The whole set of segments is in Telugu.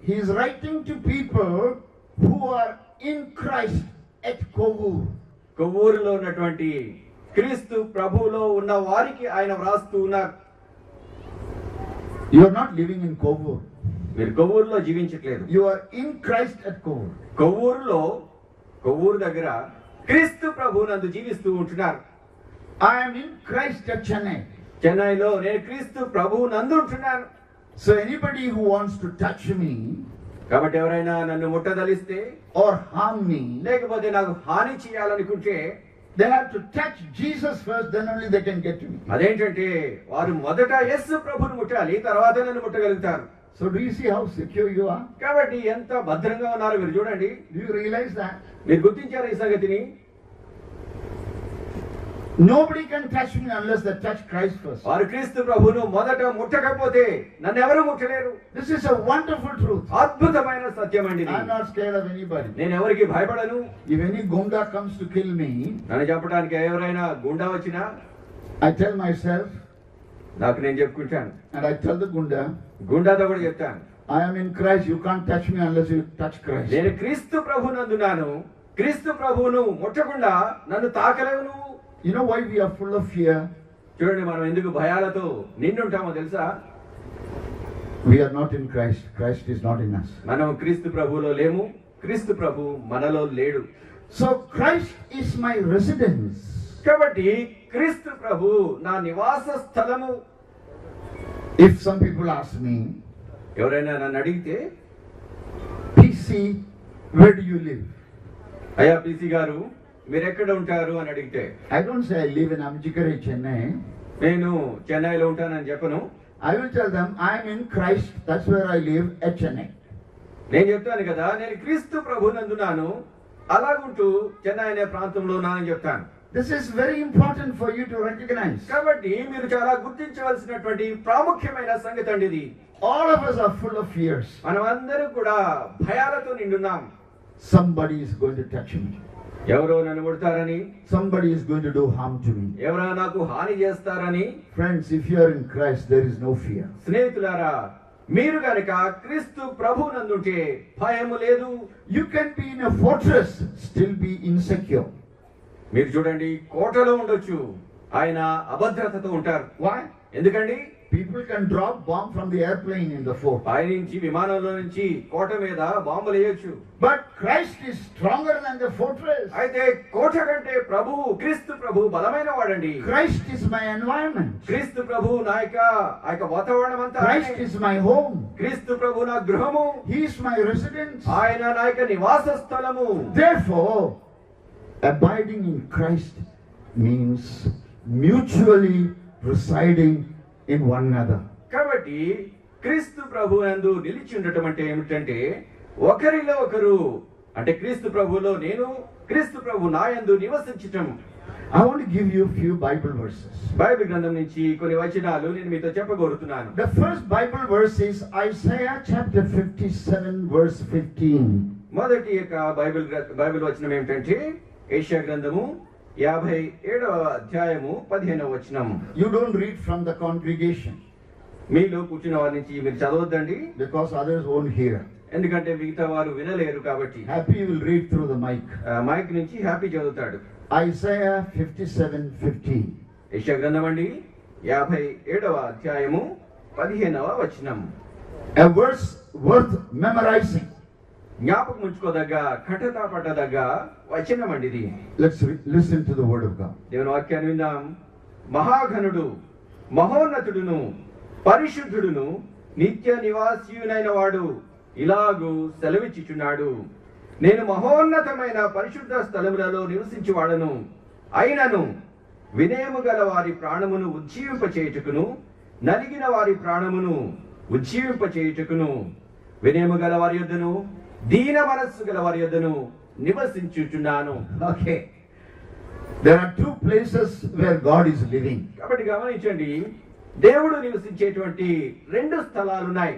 he is writing to people who are in Christ at Kovur. కొవ్వూరులో ఉన్నటువంటి క్రీస్తు ప్రభువులో ఉన్న వారికి ఆయన వ్రాస్తూ ఉన్నారు. You are not living in Kovur. మీరు కొవ్వూరులో జీవించట్లేదు. You are in Christ at Kovur. Kovvur దగ్గర క్రీస్తు ప్రభువునందు జీవిస్తూ ఉంటున్నారు. I am in Christ at Chennai. చెన్నైలో నేను క్రీస్తు ప్రభువునందు ఉంటున్నాను. So anybody who wants to touch me, కాబట్టి ఎవరైనా నన్ను ముట్టదలిస్తే or harm me, లేకపోతే నాకు హాని చేయాలనుకుంటే they have to touch Jesus first, then only they can get to me. అదేంటంటే వారు మొదట యేసు ప్రభువును ముట్టాలి, తర్వాత నన్ను ముట్టగలుగుతారు. So do you see how secure you are? కాబట్టి ఎంత భద్రంగా ఉన్నారో మీరు చూడండి. Do you realize that? మీరు గుర్తించారు ఈ సంగతిని? Nobody can touch me unless they touch Christ first. వారు క్రీస్తు ప్రభువును మొదట ముట్టకపోతే నన్ను ఎవరు ముట్టలేరు. This is a wonderful truth. అద్భుతమైన సత్యం అండి. I am not scared of anybody. నేను ఎవరికి భయపడను. If any gunda comes to kill me, నన్ను చంపడానికి ఎవరైనా గుండా వచ్చినా I tell myself, నాకు నేను చెప్పుకుంటాను, and I tell the gunda, గుండాతో కూడా చెప్తాను, I am in Christ, you can't touch me unless you touch Christ. నేను క్రీస్తు ప్రభువునందున్నాను, క్రీస్తు ప్రభువును ముట్టకుండా నన్ను తాకలేవు నువ్వు. You know why we are full of fear? చూడండి, మనం ఎందుకు భయాలతో నిండుంటామో తెలుసా? We are not in Christ. Christ is not in us. మనం క్రీస్తు ప్రభువులో లేము, క్రీస్తు ప్రభు మనలో లేడు. So Christ is my residence. కాబట్టి క్రీస్తు ప్రభు నా నివాస స్థలము. If some people ask me, ఎవరైనా నన్ను అడిగితే, PC, where do you live? అయ్యా పిసి గారు మీరు ఎక్కడ ఉంటారు అని అడిగితే, I don't say I live in Amjikare, Chennai. నేను చెన్నైలో ఉంటానని చెప్పను. I will tell them I am in Christ. That's where I live at Chennai. నేను చెప్తాను కదా, నేను క్రీస్తు ప్రభువునందున్నాను, అలాగుంటూ చెన్నై అనే ప్రాంతంలో ఉన్నానని చెప్తాను. This is very important for you to recognize. కాబట్టి మీరు చాలా గుర్తించవలసినటువంటి ప్రాముఖ్యమైన సంగతి అండి ఇది. All of us are full of fears. మనం అందరూ కూడా భయాలతో నిండున్నాం. Somebody is going to touch me. ఎవరో నన్ను ముడతారని, Somebody is going to do harm to me. ఎవరో నాకు హాని చేస్తారని. Friends, if you are in Christ, there is no fear. స్నేహితులారా, మీరు గనుక క్రీస్తు ప్రభువునందుంటే భయము లేదు. You can be in a fortress, still be insecure. మీరు చూడండి, కోటలో ఉండొచ్చు, ఆయన అభద్రతతో ఉంటారు. Why? ఎందుకండి? People can drop bomb from the airplane in the fort. పైనుంచి విమానంలో నుంచి కోట మీద బాంబులు వేయొచ్చు. But Christ is stronger than the fortress. అయితే కోట కంటే ప్రభువు, క్రీస్తు ప్రభు బలమైన వాడండి. Christ is my environment. క్రీస్తు ప్రభు నా యొక్క వాతావరణం అంతా. Christ is my home. క్రీస్తు ప్రభు నా గృహము. He is my residence. ఆయన నా యొక్క నివాస స్థలము. Therefore, abiding in Christ means mutually residing in one another. కాబట్టి క్రీస్తు ప్రభు నందు నిలిచి ఉండటం అంటే ఏమిటంటే, ఒకరిలో ఒకరు, అంటే క్రీస్తు ప్రభువులో నేను, క్రీస్తు ప్రభు నా యందు నివసించటం. I want to give you a few Bible verses. Bible గ్రంథం నుంచి కొన్ని వచనాలు నేను మీతో చెప్పగోరుతున్నాను. The first Bible verse is Isaiah chapter 57 verse 15. మొదటి యొక్క బైబిల్ వచనం ఏమిటంటే యెషయా గ్రంథము 57వ అధ్యాయము 15వ వచనం. You don't read from the congregation మీలో కూర్చున్న వారి నుంచి మీరు చదవద్దండి, because others won't hear. ఎందుకంటే మిగతా వారు వినలేరు కాబట్టి. Happy will read through the mic. Mic నుంచి హ్యాపీ చదువుతాడు. Isaiah 57:15. యెషయా గ్రంథం అండి 57వ అధ్యాయము 15వ వచనం. A verse worth memorizing. జ్ఞాపకం ఉంచుకోదగ్గ, కటతా పట్టదగ్గ వచనం అండి ఇది. Let's listen to the word of God. దేవుని వాక్యాన్ని విందాం. మహాఘనుడు, మహోన్నతుడును, పరిశుద్ధుడును, నిత్య నివాసియునైన వాడు ఇలాగూ సెలవిచ్చుచున్నాడు, నేను మహోన్నతమైన పరిశుద్ధ స్థలములలో నివసించువాడను, అయినను వినయము గల వారి ప్రాణమును ఉజ్జీవింపచేయుటకును, నలిగిన వారి ప్రాణమును ఉజ్జీవింపచేయుటకును, వినయము గల వారి యొద్దను, దీన మనస్సు గల వారి యొద్దను నివసించుచున్నాను. Okay. There are two places where God is living. కాబట్టి గమనించండి, దేవుడు నివసించేటువంటి రెండు స్థలాలు ఉన్నాయి.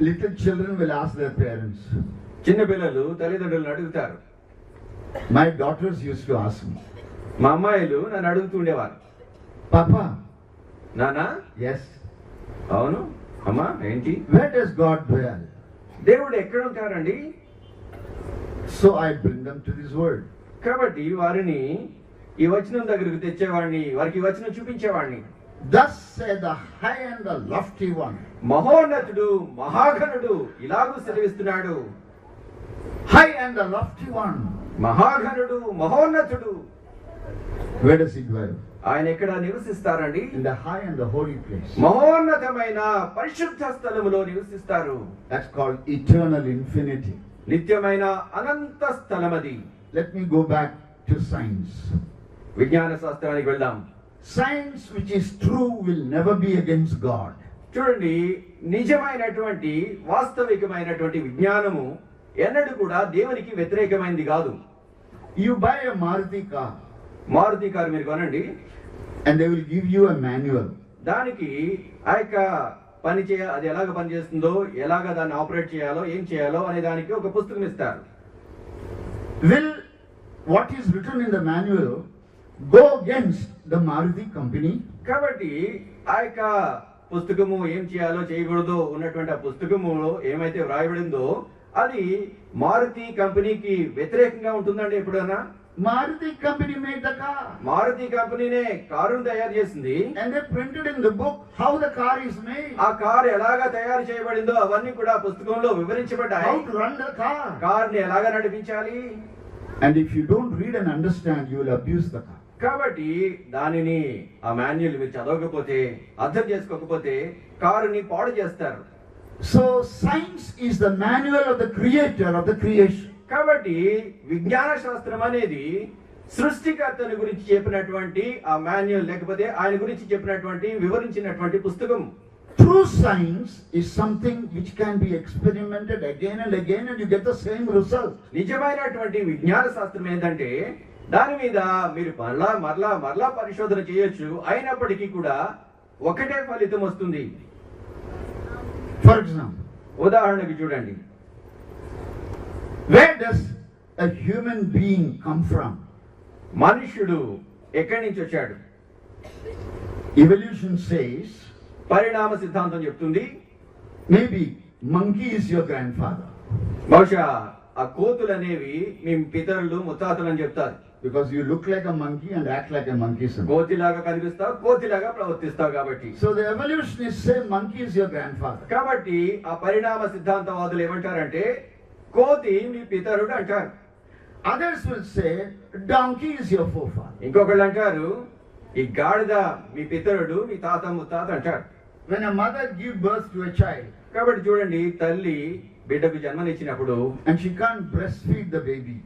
Little children will ask their parents. చిన్న పిల్లలు తల్లిదండ్రులను అడుగుతారు. My daughters used to ask me, మా అమ్మాయిలు నన్ను అడుగుతుండేవారు, Papa, నానా, yes, అవును అమ్మా, ఏంటి, where does God dwell? దేవుడు ఎక్కడ ఉంటారండి? So I bring them to this world. కాబట్టి వారిని ఈ వచనం దగ్గరకు తెచ్చేవాడిని, వారికి ఈ వచనం చూపించేవాడిని. Thus say the high and the lofty one. మహోన్నతుడు, మహాఘనుడు ఇలాగూ సెలవిస్తున్నాడు. High and the lofty one. మహాఘనుడు, మహోన్నతుడు. Where does he dwell? ఆయన ఎక్కడ నివసిస్తారండి? In the high and the holy place. మహోన్నతమైన పరిశుద్ధ స్థలములో నివసిస్తారు. That's called eternal infinity. నిత్యమైన అనంత స్థలమది. Let me go back to science. విజ్ఞాన శాస్త్రానికి వెళ్దాం. Science which is true will never be against God. చూడండి, నిజమైనటువంటి వాస్తవికమైనటువంటి విజ్ఞానము ఎన్నడూ కూడా దేవునికి వ్యతిరేకమైనది కాదు. You buy a Maruti car Maruti car మీరు కొనండి, and they will give you a manual. దానికి ఆ యొక్క అది ఎలాగ పనిచేస్తుందో, ఎలాగ దాన్ని ఆపరేట్ చేయాలో, ఏం చేయాలో అనే దానికి ఒక పుస్తకం ఇస్తారు. Will what is written in the manual go against the Maruti company? కాబట్టి ఆ యొక్క పుస్తకము ఏం చేయాలో చేయకూడదో ఉన్నటువంటి ఆ పుస్తకములో ఏమైతే వ్రాయబడిందో అది మారుతి కంపెనీకి వ్యతిరేకంగా ఉంటుందండి ఎప్పుడైనా? Maruti company made the car. Maruti కంపెనీనే కారును తయారు చేసింది. And they printed in the book how the car is made. ఆ కారు ఎలాగా తయారు చేయబడిందో అవన్నీ కూడా పుస్తకంలో వివరించబడ్డాయి. How to run the car. కార్ని ఎలాగా నడిపించాలి. And if you don't read and understand, you will abuse the car. కాబట్టి దానిని ఆ మాన్యువల్ మీరు చదవకపోతే, అర్థం చేసుకోకపోతే కారుని పాడు చేస్తారు. So science is the manual of the creator of the creation. కాబట్టి విజ్ఞాన శాస్త్రం అనేది సృష్టికర్తని గురించి చెప్పినటువంటి ఆ మాన్యువల్, లేకపోతే ఆయన గురించి చెప్పినటువంటి వివరించినటువంటి పుస్తకం. True science is something which can be experimented again and again and you get the same result. నిజమైనటువంటి విజ్ఞాన శాస్త్రం ఏంటంటే దాని మీద మీరు మరలా మరలా మరలా పరిశోధన చేయొచ్చు, అయినప్పటికీ కూడా ఒకటే ఫలితం వస్తుంది. For example, ఉదాహరణకి చూడండి, where does a human being come from? మనుష్యుడు ఎక్కడి నుంచి వచ్చాడు? Evolution says పరిణామ సిద్ధాంతం చెప్తుంది maybe monkey is your grandfather. బహుశా ఆ కోతులు అనేవి మీ పితరులు ముత్తాతలు అని చెప్తారు. Because you look like a monkey and act like a monkey. కోతిలాగా కనిపిస్తావు, కోతిలాగా ప్రవర్తిస్తావు కాబట్టి. So the evolutionists say monkey is your grandfather. కాబట్టి ఆ పరిణామ సిద్ధాంతవాదులు ఏమంటారంటే కోతి మీ పితరుడు అంటారు. Others will say donkey is your forefather. ఇంకొకళ్ళు అంటారు ఈ గాడిద మీ పితరుడు, మీ తాత ముత్తాత అంటారు. When a mother gives birth to a child, కాబట్టి చూడండి, తల్లి బిడ్డకు జన్మనిచ్చినప్పుడు and she can't breastfeed the baby,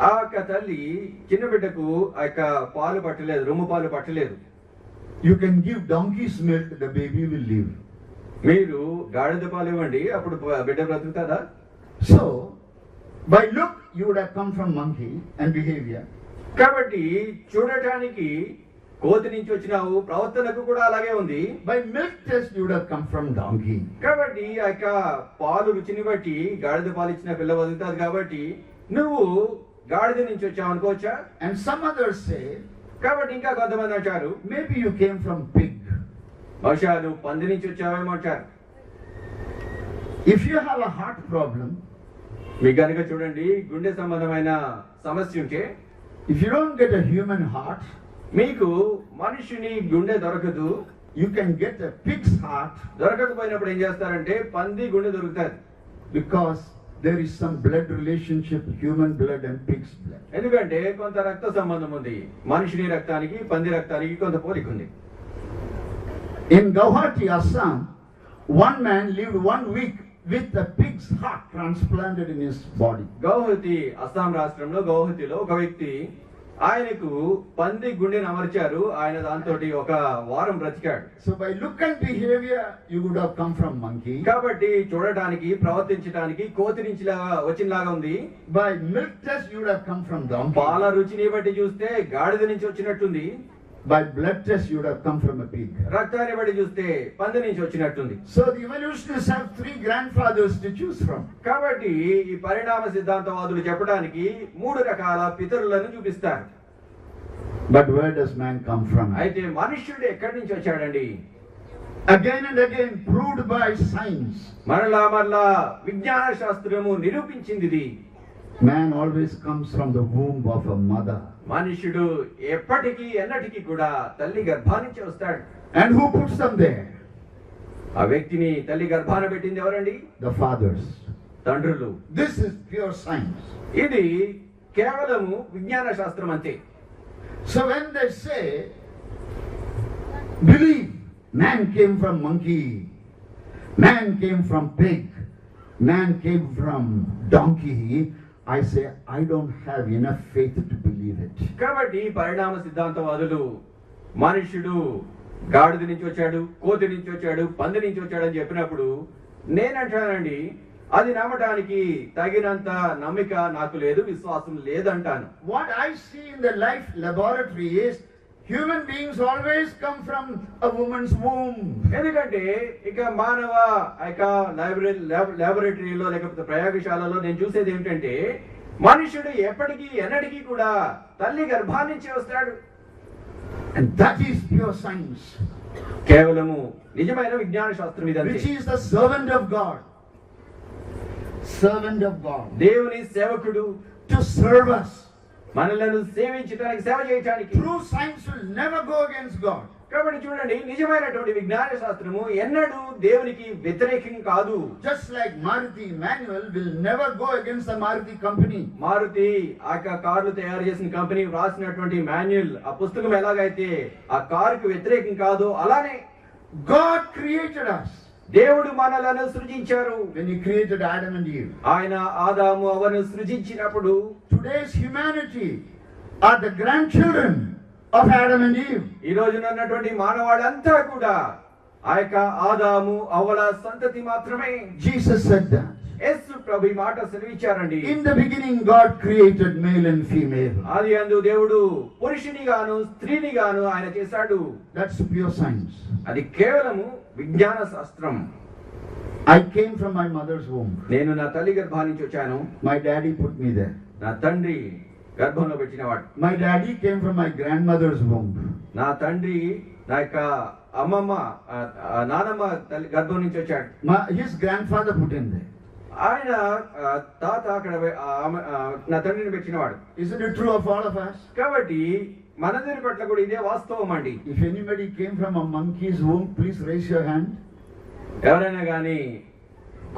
ఆ యొక్క తల్లి చిన్న బిడ్డకు ఆ యొక్క పాలు పట్టలేదు, రొమ్ము పాలు పట్టలేదు. you can give donkey's milk, the baby will live. మీరు గాడిద పాలు ఇవ్వండి, అప్పుడు బిడ్డ బ్రతుకుతాదా? So by look you would have come from monkey and behavior. కాబట్టి చూడటానికి కోతి నుంచి వచ్చినావు, ప్రవర్తనకు కూడా అలాగే ఉంది. By milk test you would have come from donkey. కాబట్టి ఆ యొక్క పాలు రుచిని బట్టి గాడిద పాలు ఇచ్చిన పిల్ల బతుకుతాది కాబట్టి నువ్వు గాడిద నుంచి వచ్చావు అనుకోవచ్చా? And some others say కాబట్టి ఇంకా కొంతమంది అంటారు maybe you came from pig. బహుశా నువ్వు పంది నుంచి వచ్చావేమో అంటారు. If you have a heart problem, మీకు కనుక చూడండి గుండె సంబంధమైన సమస్య ఉంటే, if you don't get a human heart, మీకు మనిషిని గుండె దొరకదు, you can get a pig's heart. దొరకకపోయినప్పుడు ఏం చేస్తారంటే పంది గుండె దొరుకుతుంది. Because there is some blood relationship, human blood and pig's blood. ఎందుకంటే కొంత రక్త సంబంధం ఉంది, మనిషిని రక్తానికి పంది రక్తానికి కొంత పోలిక ఉంది. In Guwahati, Assam, one man lived 1 week with a pig's heart transplanted in his body. Guwahati, Assam రాష్ట్రంలో గౌహతిలో ఒక వ్యక్తి, ఆయనకు పంది గుండెను అమర్చారు, ఆయన దాంతో ఒక వారం బ్రతికాడు. So by look and behavior you would have come from monkey. కాబట్టి చూడటానికి ప్రవర్తించడానికి కోతి నుంచి వచ్చినలాగా ఉంది. By milk test you would have come from donkey. పాల రుచిని బట్టి చూస్తే గాడిద నుంచి వచ్చినట్టుంది. By blood test you would have come from a pig. రక్తాన్ని బట్టి చూస్తే పంది నుంచి వచ్చినట్టుంది. So the evolutionists have 3 grandfathers to choose from. కాబట్టి ఈ పరిణామ సిద్ధాంతవాదులు చెప్పడానికి 3 రకాల పితరులను చూపిస్తారు. But where does man come from? అయితే మనుష్యుడు ఎక్కడి నుంచి వచ్చాడండి? again and again proved by science. మరలా విజ్ఞాన శాస్త్రము నిరూపించింది ఇది. Man always comes from the womb of a mother. మనుషుడు ఎప్పటికీ ఎన్నటికీ కూడా తల్లి గర్భానికి వస్తాడు. And who puts them there? ఆ వ్యక్తిని తల్లి గర్భాన పెట్టింది ఎవరండి? The fathers. తండ్రులు. This is pure science. ఇది కేవలము విజ్ఞాన శాస్త్రం అంతే. So when they say, believe man came from monkey, man came from pig, man came from donkey, I say I don't have enough faith to believe it. కాబట్టి పరిణామ సిద్ధాంతవాదులు మనుషుడు గాడిద నుంచి వచ్చాడు, కోతి నుంచి వచ్చాడు, పంది నుంచి వచ్చాడు అని చెప్పినప్పుడు నేనంటానండి, అది నమ్మటానికి తగినంత నమ్మిక నాకు లేదు, విశ్వాసం లేదంటాను. What I see in the life laboratory is human beings always come from a woman's womb. ఎందుకంటే ఇక మానవ లాబొరేటరీలో లేకపోతే ప్రయోగశాలలో నేను చూసేది ఏమిటంటే మనుషుడు ఎప్పటికీ ఎన్నటికీ కూడా తల్లి గర్భాన్ని నుంచి వస్తాడు. And that is pure science. కేవలము నిజమైన విజ్ఞాన శాస్త్రం ఇదంతే. Which is the servant of God. Servant of God. దేవుని సేవకుడు, To serve us. మనలను సేవించడానికి, సేవ చేయడానికి. True science will never go against God. కాబట్టి చూడండి, నిజమైనటువంటి విజ్ఞాన శాస్త్రము ఎన్నడూ దేవునికి వ్యతిరేకం కాదు. Just like Maruti manual will never go against the Maruti company. Maruti ఆ కార్లు తయారు చేసిన కంపెనీ రాసినటువంటి మాన్యువల్, ఆ పుస్తకం ఎలాగైతే ఆ కారుకు వ్యతిరేకం కాదు, అలానే God created us. దేవుడు మనలను సృజించారు. When he created Adam and Eve. ఆయన ఆదాము అవ్వను సృజించినప్పుడు Today's humanity are the grandchildren of Adam and Eve. ఈ రోజున ఉన్నటువంటి మానవాడంతా కూడా ఆ యొక్క ఆదాము అవ్వల సంతతి మాత్రమే. Jesus said that. యేసు ప్రభు ఈ మాట సెలవిచ్చారండి. In the beginning God created male and female. ఆది యందు దేవుడు పురుషుని గాను స్త్రీని గాను ఆయన చేశాడు. That's pure science. అది కేవలము విజ్ఞాన శాస్త్రం. I came from my mother's womb. నేను నా తల్లి గర్భాన్ని నుంచి వచ్చాను. My daddy put me there. నా తండ్రి గర్భంలో పెట్టినవాడు. My daddy came from my grandmother's womb. నా తండ్రి నా యొక్క అమ్మమ్మ నానమ్మ తల్లి గర్భం నుంచి వచ్చాడు. His grandfather put in there. ఆయన తాత అక్కడ నా తండ్రిని పెట్టినవాడు. Isn't it true of all of us? కాబట్టి మనందరి పట్ల కూడా ఇదే వాస్తవం అండి. If anybody came from a monkey's womb, please raise your hand. ఎవరైనా కానీ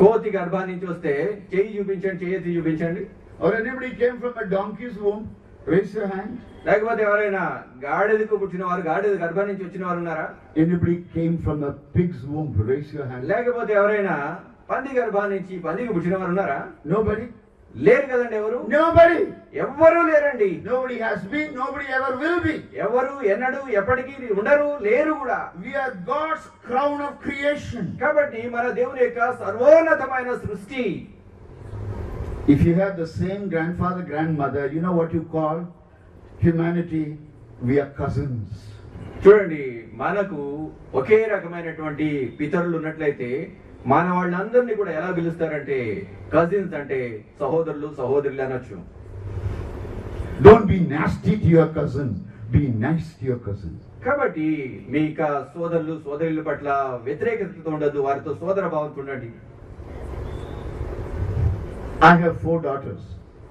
కోతి గర్భాన్ని నుంచి వస్తే చెయ్యి చూపించండి, చెయ్యి చూపించండి. Or anybody came from a donkey's womb, raise your hand. లేకపోతే ఎవరైనా గాడిదకు పుట్టిన వారు, గాడిద గర్భం నుంచి వచ్చిన వారు ఉన్నారా? Anybody came from a pig's womb, raise your hand. లేకపోతే ఎవరైనా పంది గర్భం నుంచి పందికి పుట్టిన వారు ఉన్నారా? Nobody. లేరు కదండి. ఎవరు? Nobody. ఎవ్వరూ లేరండి. Nobody has been, nobody ever will be. ఎవరు ఎన్నడూ ఎప్పటికీ ఉండరు, లేరు కూడా. We are God's crown of creation. కాబట్టి మన దేవుని యొక్క సర్వోన్నతమైన సృష్టి. If you have the same grandfather, grandmother, you know what you call humanity? We are cousins. చూడండి, మనకు ఒకే రకమైనటువంటి పితరులు ఉన్నట్లయితే మానవాళ్ళందరినీ కూడా ఎలా పిలుస్తారంటే కజిన్స్, అంటే సహోదరులు సహోదరులు అనొచ్చు. Don't be nasty to your cousin, be nice to your cousin. కాబట్టి మీ సోదరులు సోదరుల పట్ల వ్యతిరేకత ఉండదు, వారితో సోదర భావంతో ఉండండి. I have 4 daughters.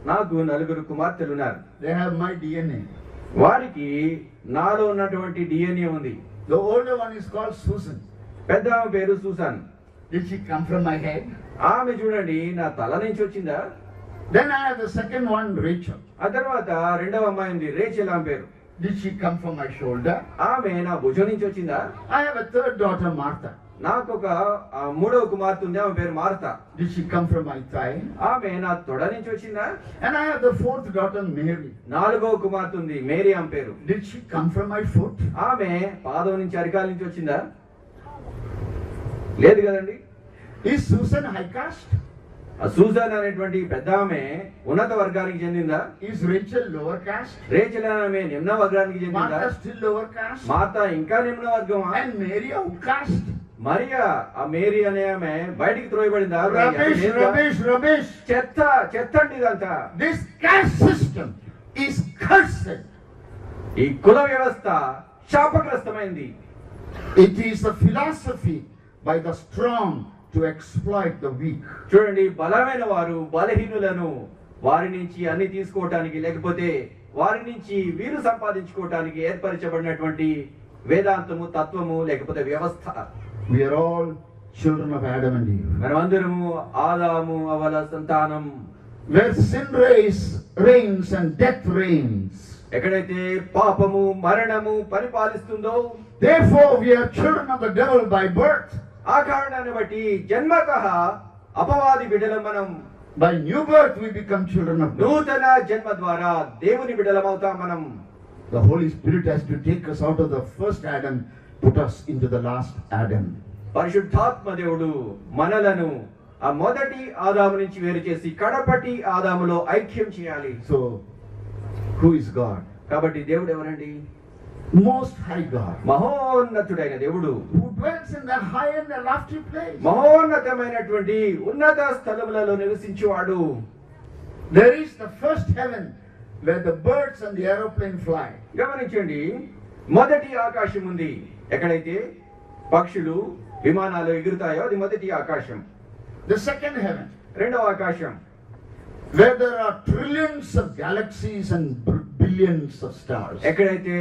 నాకు 4 కుమార్తెలు ఉన్నారు. They have my DNA. వారికి నాలో ఉన్నటువంటి డిఎన్ఏ ఉంది. The older one is called Susan. పెద్ద ఆమె పేరు సూసాన్. Did she come from my head? ఆమె చూడండి నా తల నుంచి వచ్చిందా? Then I have the second one, Rachel. ఆ తర్వాత రెండవ అమ్మాయి ఉంది, రేచెల్ ఆమె పేరు. Did she come from my shoulder? ఆమె నా భుజం నుంచి వచ్చిందా? I have a third daughter, Martha. నాకు ఒక 3వ కుమార్తె ఉంది, ఆమె పేరు Martha. Did she come from my thigh? ఆమె నా తొడ నుంచి వచ్చిందా? And I have the 4th daughter, Mary. 4వ కుమార్తె ఉంది, మేరీ ఆమె పేరు. Did she come from my foot? ఆమె పాదం నుంచి అరికాల నుంచి వచ్చిందా? లేదు కదండి. Is Susan high caste? Susan అనేటువంటి పెద్ద ఆమె ఉన్నత వర్గానికి చెందిందా? Is Rachel lower caste? Rachel ఆమె నిమ్న వర్గానికి చెందిందా? Martha still lower caste? Martha ఇంకా నిమ్న వర్గమా? And Mary outcast? మరియా, ఆ మేరీ అనే ఆమె బయటికి త్రోయబడిందా? Rubbish. చెత్త అండి ఇదంతా. This caste system is cursed. ఈ కుల వ్యవస్థ శాపగ్రస్తమైంది. It is the philosophy by the strong to exploit the weak. చూడండి, బలమైన వారు బలహీనులను వారి నుంచి అన్ని తీసుకోవటానికి లేకపోతే వారి నుంచి వీరు సంపాదించుకోవటానికి ఏర్పరచబడినటువంటి వేదాంతము, తత్వము లేకపోతే వ్యవస్థ. We are all children of Adam and Eve. మనమందరము ఆదాము అవల సంతానం. Where sin reigns and death reigns. ఎక్కడైతే పాపము మరణము పరిపాలిస్తుందో, Therefore we are children of the devil by birth. ఆ కారణాన్ని బట్టి జన్మతః అపవాది బిడ్డలం మనం. By new birth we become children of God. నూతన జన్మ ద్వారా దేవుని బిడ్డలమవుతాం మనం. The Holy Spirit has to take us out of the first Adam, put us into the last Adam. పరిశుద్ధాత్మ దేవుడు మనలను ఆ మొదటి ఆదాము నుంచి వేరు చేసి కడపటి ఆదాములో ఐక్యం చేయాలి. So who is God? కాబట్టి దేవుడు ఎవరండి? Most High God, మహోన్నతుడైన దేవుడు, who dwells in the high and the lofty place. మహోన్నతమైనటువంటి ఉన్నత స్థలములలో నివసించువాడు. There is the first heaven where the birds and the aeroplane fly. గమనించండి, మొదటి ఆకాశం ఉంది. ఎక్కడైతే పక్షులు విమానాలు ఎగురుతాయో అది మొదటి ఆకాశం. The second heaven, రెండవ ఆకాశం, where there are trillions of galaxies and billions of stars. ఎక్కడైతే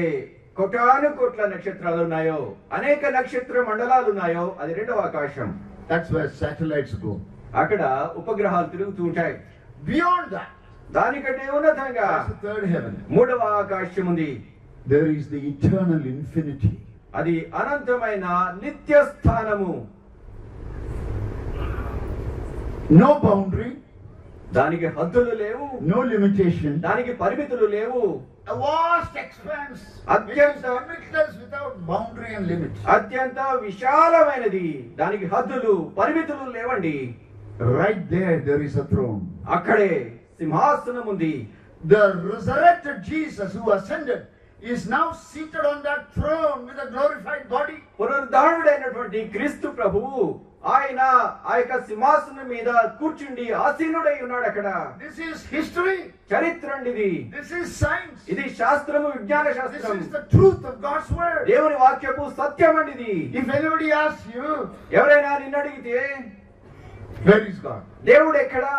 కోటాను కోట్ల నక్షత్రాలు ఉన్నాయో, అనేక నక్షత్ర మండలాలు ఉన్నాయో అది రెండవ ఆకాశం. That's where satellites go. అక్కడ ఉపగ్రహాలు తిరుగుతూ ఉంటాయి. Beyond that, దానికంటే ఉన్నతంగా that's the third heaven. మూడవ ఆకాశం ఉంది. There is the eternal infinity. అది అనంతమైన నిత్య స్థానము. No boundary, దానికి హద్దులు లేవు, no limitation. దానికి పరిమితులు లేవు. A vast expanse, which is limitless without boundary and limit. అత్యంత విశాలమైనది, దానికి హద్దులు పరిమితులు లేవండి. Right there is a throne. అక్కడే సింహాసనం ఉంది. The resurrected Jesus who ascended is now seated on that throne with a glorified body. పునరుద్ధానుడైనటువంటి క్రీస్తు ప్రభువు ఆయన ఆ యొక్క సింహాసనం మీద కూర్చుండి ఆసీనుడై ఉన్నాడు అక్కడ. This is history. చరిత్ర అండి ఇది. This is science. ఇది శాస్త్రము, విజ్ఞాన This శాస్త్రం. is the truth of God's word. దేవుని వాక్యపు సత్యం అండి ఇది. If anybody asks you, ఎవరైనా నిన్ను అడిగితే where is God? దేవుడు ఎక్కడా?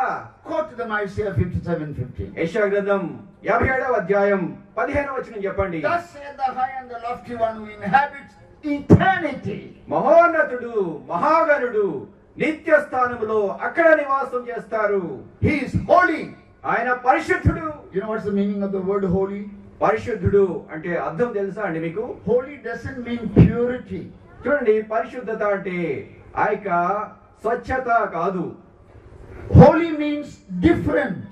Quote them Isaiah 57:15. యెషయా గ్రంథం 57వ అధ్యాయం 15వ వచనం చెప్పండి. Thus saith the high and the lofty one who inhabits eternity. మహోన్నతుడు, మహాగణుడు నిత్య స్థానములో అక్కడ నివాసం చేస్తారు. He is holy. ఆయన పరిశుద్ధుడు. You know what's the meaning of the word holy? పరిశుద్ధుడు అంటే అర్థం తెలుసా అండి మీకు? Holy doesn't mean purity. చూడండి, పరిశుద్ధత అంటే ఆ యొక్క స్వచ్ఛత కాదు. Holy means different.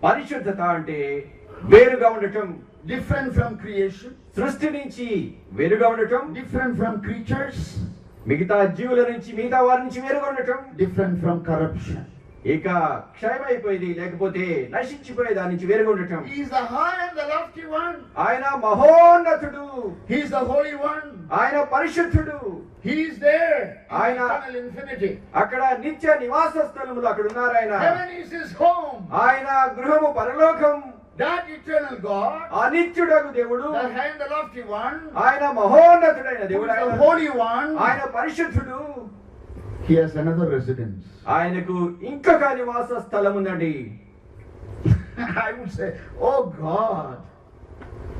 పరిశుద్ధత అంటే వేరుగా ఉండటం. Different from creation. సృష్టి నుంచి వేరుగా ఉండటం. Different from creatures. మిగతా జీవుల నుంచి, మిగతా వారి నుంచి వేరుగా ఉండటం. Different from corruption. ఇక క్షయమైపోయేది లేకపోతే నశించిపోయే దాని నుంచి వేరుగా ఉండటం. He is the high and the lofty one. ఆయన మహోన్నతుడు, He is the holy one. ఆయన పరిశుద్ధుడు. He is there in Aina- eternal infinity. అక్కడ నిత్య నివాస స్థలములు అక్కడ ఉన్నారు ఆయన. Heaven is his home. ఆయన గృహము పరలోకం. That eternal God, అనిత్యుడగు దేవుడు, the high and the lofty one, ఆయన మహోన్నతుడైన who దేవుడు, is the ఆయన holy one, ఆయన పరిశుద్ధుడు. he has another residence. ఆయనకు ఇంకొక నివాస స్థలం ఉందండి. I would say, oh God,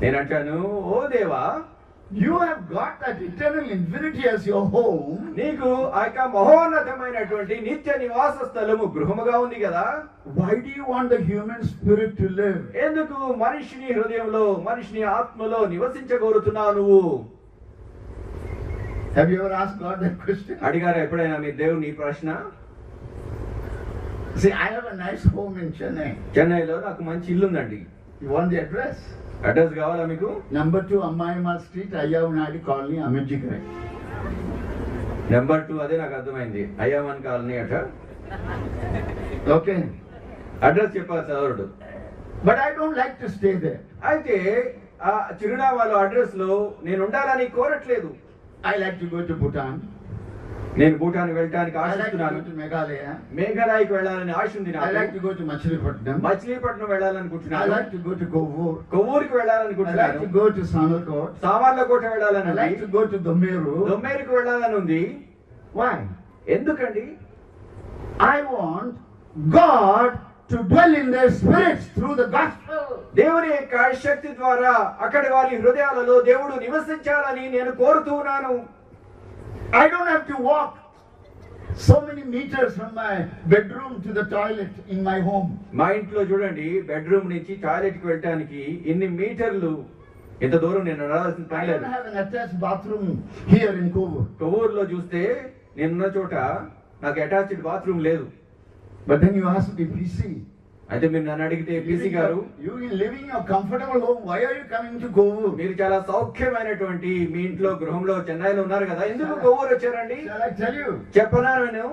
నేనంటాను, ఓ దేవా, you have got that eternal infinity as your home. నీకు ఆ యొక్క మహోన్నతమైనటువంటి నిత్య నివాస స్థలము గృహముగా ఉంది కదా. Why do you want the human spirit to live? ఎందుకు మనిషిని హృదయంలో, మనిషిని ఆత్మలో నివసించగోరుతున్నావు నువ్వు? Have you ever asked God that question? అడిగారా ఎప్పుడైనా మీరు దేవుని ఈ ప్రశ్న? See, I have a nice home in Chennai. చెన్నైలో నాకు మంచి ఇల్లు ఉందండి. You want the address? Address కావాలా మీకు? Number 2 Ammayama Street, Ayyavanadi Colony, Amajjikai. Number 2 అదే నాకు అర్థమైంది. అయ్యామన్ కాలనీ అట. Okay. అడ్రస్ చెప్పాలి సోదరుడు. But I don't like to stay there. అయితే ఆ చిరునామాలో అడ్రస్ లో నేను ఉండాలని కోరట్లేదు. I like to go to Bhutan. నేను భూటానికి వెళ్ళడానికి I like to ఆశిస్తున్నాను. go to Meghalaya. మేఘాలయకి వెళ్ళాలని ఆశ ఉంది I నాకు. like to go to Machilipatnam. Machilipatnam I వెళ్ళాలనుకుంటున్నాను. like to go to Kovur. కొవ్వూరుకి I like వెళ్ళాలనుకుంటున్నాను. to go to Sanalkot. సామాన్లకోట I వెళ్ళాలని like to ఉంది. go to Domeru. దొమ్మేరుకు వెళ్ళాలని ఉంది. Why? ఎందుకండి? I want God to dwell in their spirits through the gospel. దేవుని యొక్క శక్తి ద్వారా అక్కడి వారి హృదయాలలో దేవుడు నివసించాలని నేను కోరుతూ ఉన్నాను. I don't have to walk so many meters from my bedroom to the toilet in my home. మా ఇంట్లో చూడండి, బెడ్రూమ్ నుంచి టాయిలెట్ కి వెళ్ళడానికి ఇన్ని మీటర్లు, ఇంత దూరం నేను నడవాల్సిన పని I లేదు. don't have an attached bathroom here in Kovur. కొవ్వూరులో చూస్తే నేనున్న చోట నాకు అటాచ్డ్ బాత్రూమ్ లేదు. But then you ask me, PC, అయితే మీరు నన్ను అడిగితే, పీసీ గారు, you living a comfortable home, why are you coming to Kovur? మీరు చాలా సౌఖ్యమైనటువంటి మీ ఇంట్లో గృహంలో చెన్నైలో ఉన్నారు కదా, ఎందుకు కొవ్వూరు వచ్చారండి? Shall I tell you? చెప్పనా నేను?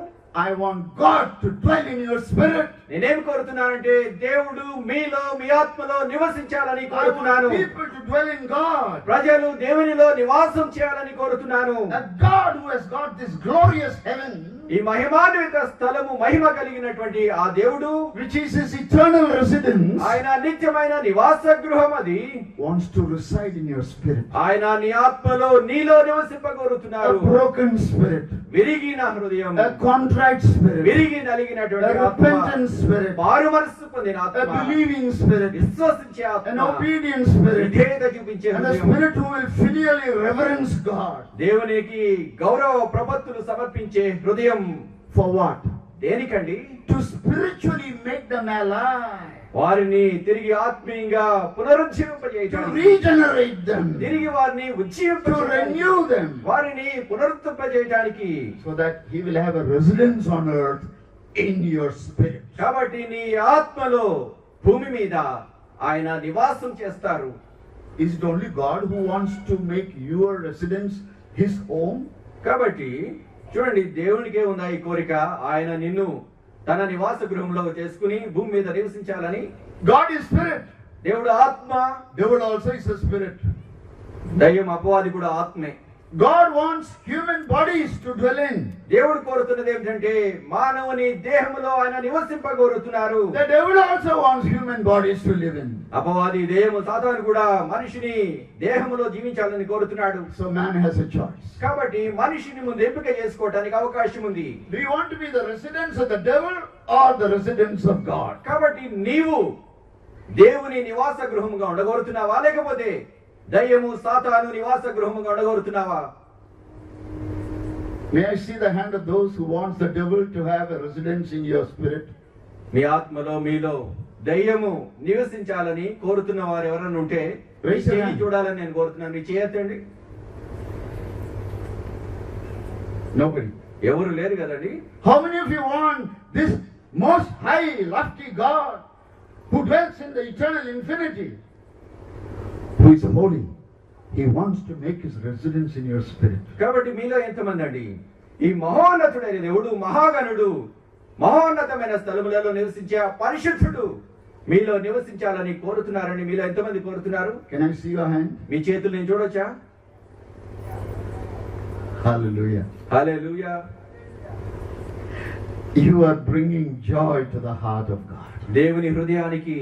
I want God to dwell in your spirit. నేనేం కోరుతున్నానంటే దేవుడు మీలో మీ ఆత్మలో నివసించాలని I కోరుతున్నాను. want people to dwell in God. ప్రజలు దేవునిలో నివాసం చేయాలని కోరుతున్నాను. That God who has got this glorious heaven, ఈ మహిమాన్విత స్థలము, మహిమ కలిగినటువంటి ఆ దేవుడు, which is his eternal residence, ఆయన నిత్యమైన నివాస గృహం, అది wants to reside in your spirit. ఆయన నీ ఆత్మలో నీలో A నివసింపగోరుతున్నారు. broken spirit, విరిగిన హృదయం, a contrite spirit, విరిగి a నలిగినటువంటి ఆత్మ, repentant spirit, మారు మనస్సు పొందిన a ఆత్మ, believing spirit, విశ్వసించే an ఆత్మ, obedient spirit, విధేయత చూపించే and a హృదయం, spirit who will filially reverence God. దేవునికి గౌరవ ప్రపత్తులు సమర్పించే హృదయం. For what? దేనికండి? To spiritually make them alive, వారిని తిరిగి ఆత్మీయంగా to పునరుజ్జీవింపజేయటానికి, regenerate them, తిరిగి వారిని to ఉజ్జీవింపజేయటానికి, renew them, వారిని పునరుద్ధరింపజేయటానికి, so that he will have a residence on earth in your spirit. కాబట్టి నీ ఆత్మలో భూమి మీద ఆయన నివాసం చేస్తారు. Is it only God who wants to make your residence his home? కాబట్టి చూడండి, దేవునికే ఉందా ఈ కోరిక, ఆయన నిన్ను తన నివాస గృహంలో చేసుకుని భూమి మీద నివసించాలని? God is spirit. దేవుడు ఆత్మ, Devil also is a spirit. దయ్యం అపవాది కూడా ఆత్మే. God wants human bodies to dwell in. దేవుడు కోరుతున్నది ఏమిటంటే మానవుని దేహములో ఆయన నివసింపగోరుతున్నారు. The devil also wants human bodies to live in. అపవాది దేహము సాతాను కూడా మనిషిని దేహములో జీవించాలని కోరుతున్నాడు. So man has a choice. కాబట్టి మనిషిని ముందు ఎంపిక చేసుకోవడానికి అవకాశం ఉంది. Do you want to be the residence of the devil or the residence of God? కాబట్టి నీవు దేవుని నివాస గృహముగా ఉండగోరుతున్నావా, లేకపోతే దయ్యము సాతాను నివాస గృహముగా ఉండగోరుతున్నావా? May I see the hand of those who wants the devil to have a residence in your spirit? మీ ఆత్మలో మీలో దయ్యము నివసించాలని కోరుతున్న వారు ఎవరైనా ఉంటే మీ Raise your చేయి hand. చూడాలని నేను కోరుతున్నాను. మీ చేయొద్దండి. Nobody. ఎవరు లేరు కదండి. How many of you want this most high, lofty God who dwells in the eternal infinity, who is holy? He wants to make his residence in your spirit. కాబట్టి మీలో ఎంతమంది అండి ఈ మహోన్నతుడైన దేవుడు, మహాగణుడు, మహోన్నతమైన స్థలములలో నివసించే ఆ పరిశుద్ధుడు మీలో నివసించాలని కోరుతున్నారని మీలో ఎంతమంది కోరుతున్నారు? Can I see your hand? మీ చేతులు నేను చూడొచ్చా? Hallelujah. Hallelujah. You are bringing joy to the heart of God. దేవుని హృదయానికి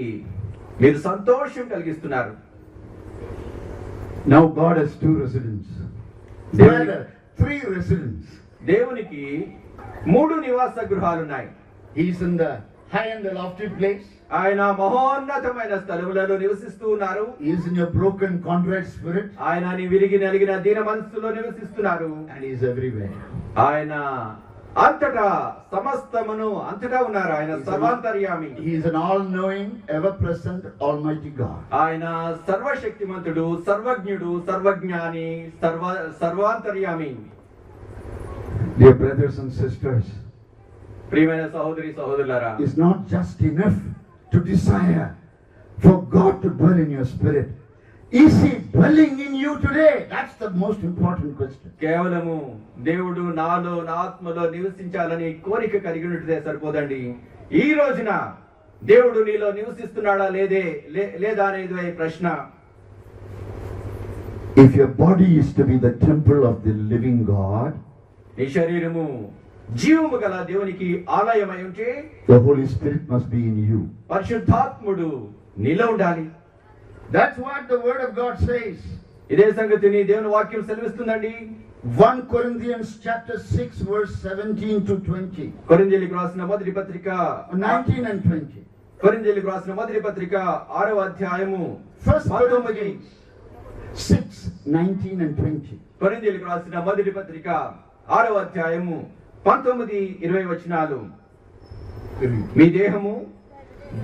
మీరు సంతోషం కలిగిస్తున్నారు. Now God has two residences. Rather, three residences. దేవునికి 3 నివాస గృహాలు ఉన్నాయి. He is in the high and the lofty place. ఆయన మహోన్నతమైన స్థలములలో నివసిస్తూ ఉన్నారు. He is in your broken, contrite spirit. ఆయన నీ విరిగి నలిగిన దీన మనస్సులో నివసిస్తున్నారు. And he is everywhere. ఆయన అంతటా సమస్తమును అంతటా ఉన్నారు. ఆయన సర్వాంతర్యామి. He is an all-knowing, ever-present, almighty God. ఆయన సర్వశక్తిమంతుడు, సర్వజ్ఞుడు, సర్వజ్ఞాని, సర్వాంతర్యామి. Dear brothers and sisters, ప్రియమైన సహోదరి సహోదరులారా, it's not just enough to desire for God to dwell in your spirit. Is he dwelling in you today? That's the most important question. కేవలము దేవుడు నాలో నా ఆత్మలో నివసించాలని కోరిక కలిగి ఉంటే సరిపోదండి. ఈ రోజున దేవుడు నీలో నివసిస్తున్నాడా లేదా అనేది ప్రశ్న. If your body is to be the temple of the living God, నీ శరీరము జీవము గల దేవునికి ఆలయమై ఉంటే the Holy Spirit must be in you. పరిశుద్ధాత్ముడు నీలో ఉండాలి. That's what the Word of God says. ఇదే సంగతిని దేవుని వాక్యం సెలవిస్తుందండి. 1 Corinthians chapter 6 verse 17 to 20. కొరింథీయులకు రాసిన మొదటి పత్రిక 19 and 20. కొరింథీయులకు రాసిన మొదటి పత్రిక 6వ అధ్యాయము 1 19. Corinthians 6, 19 and 20. కొరింథీయులకు రాసిన మొదటి పత్రిక 6వ అధ్యాయము 19, 20 వచనాలు. మీ దేహము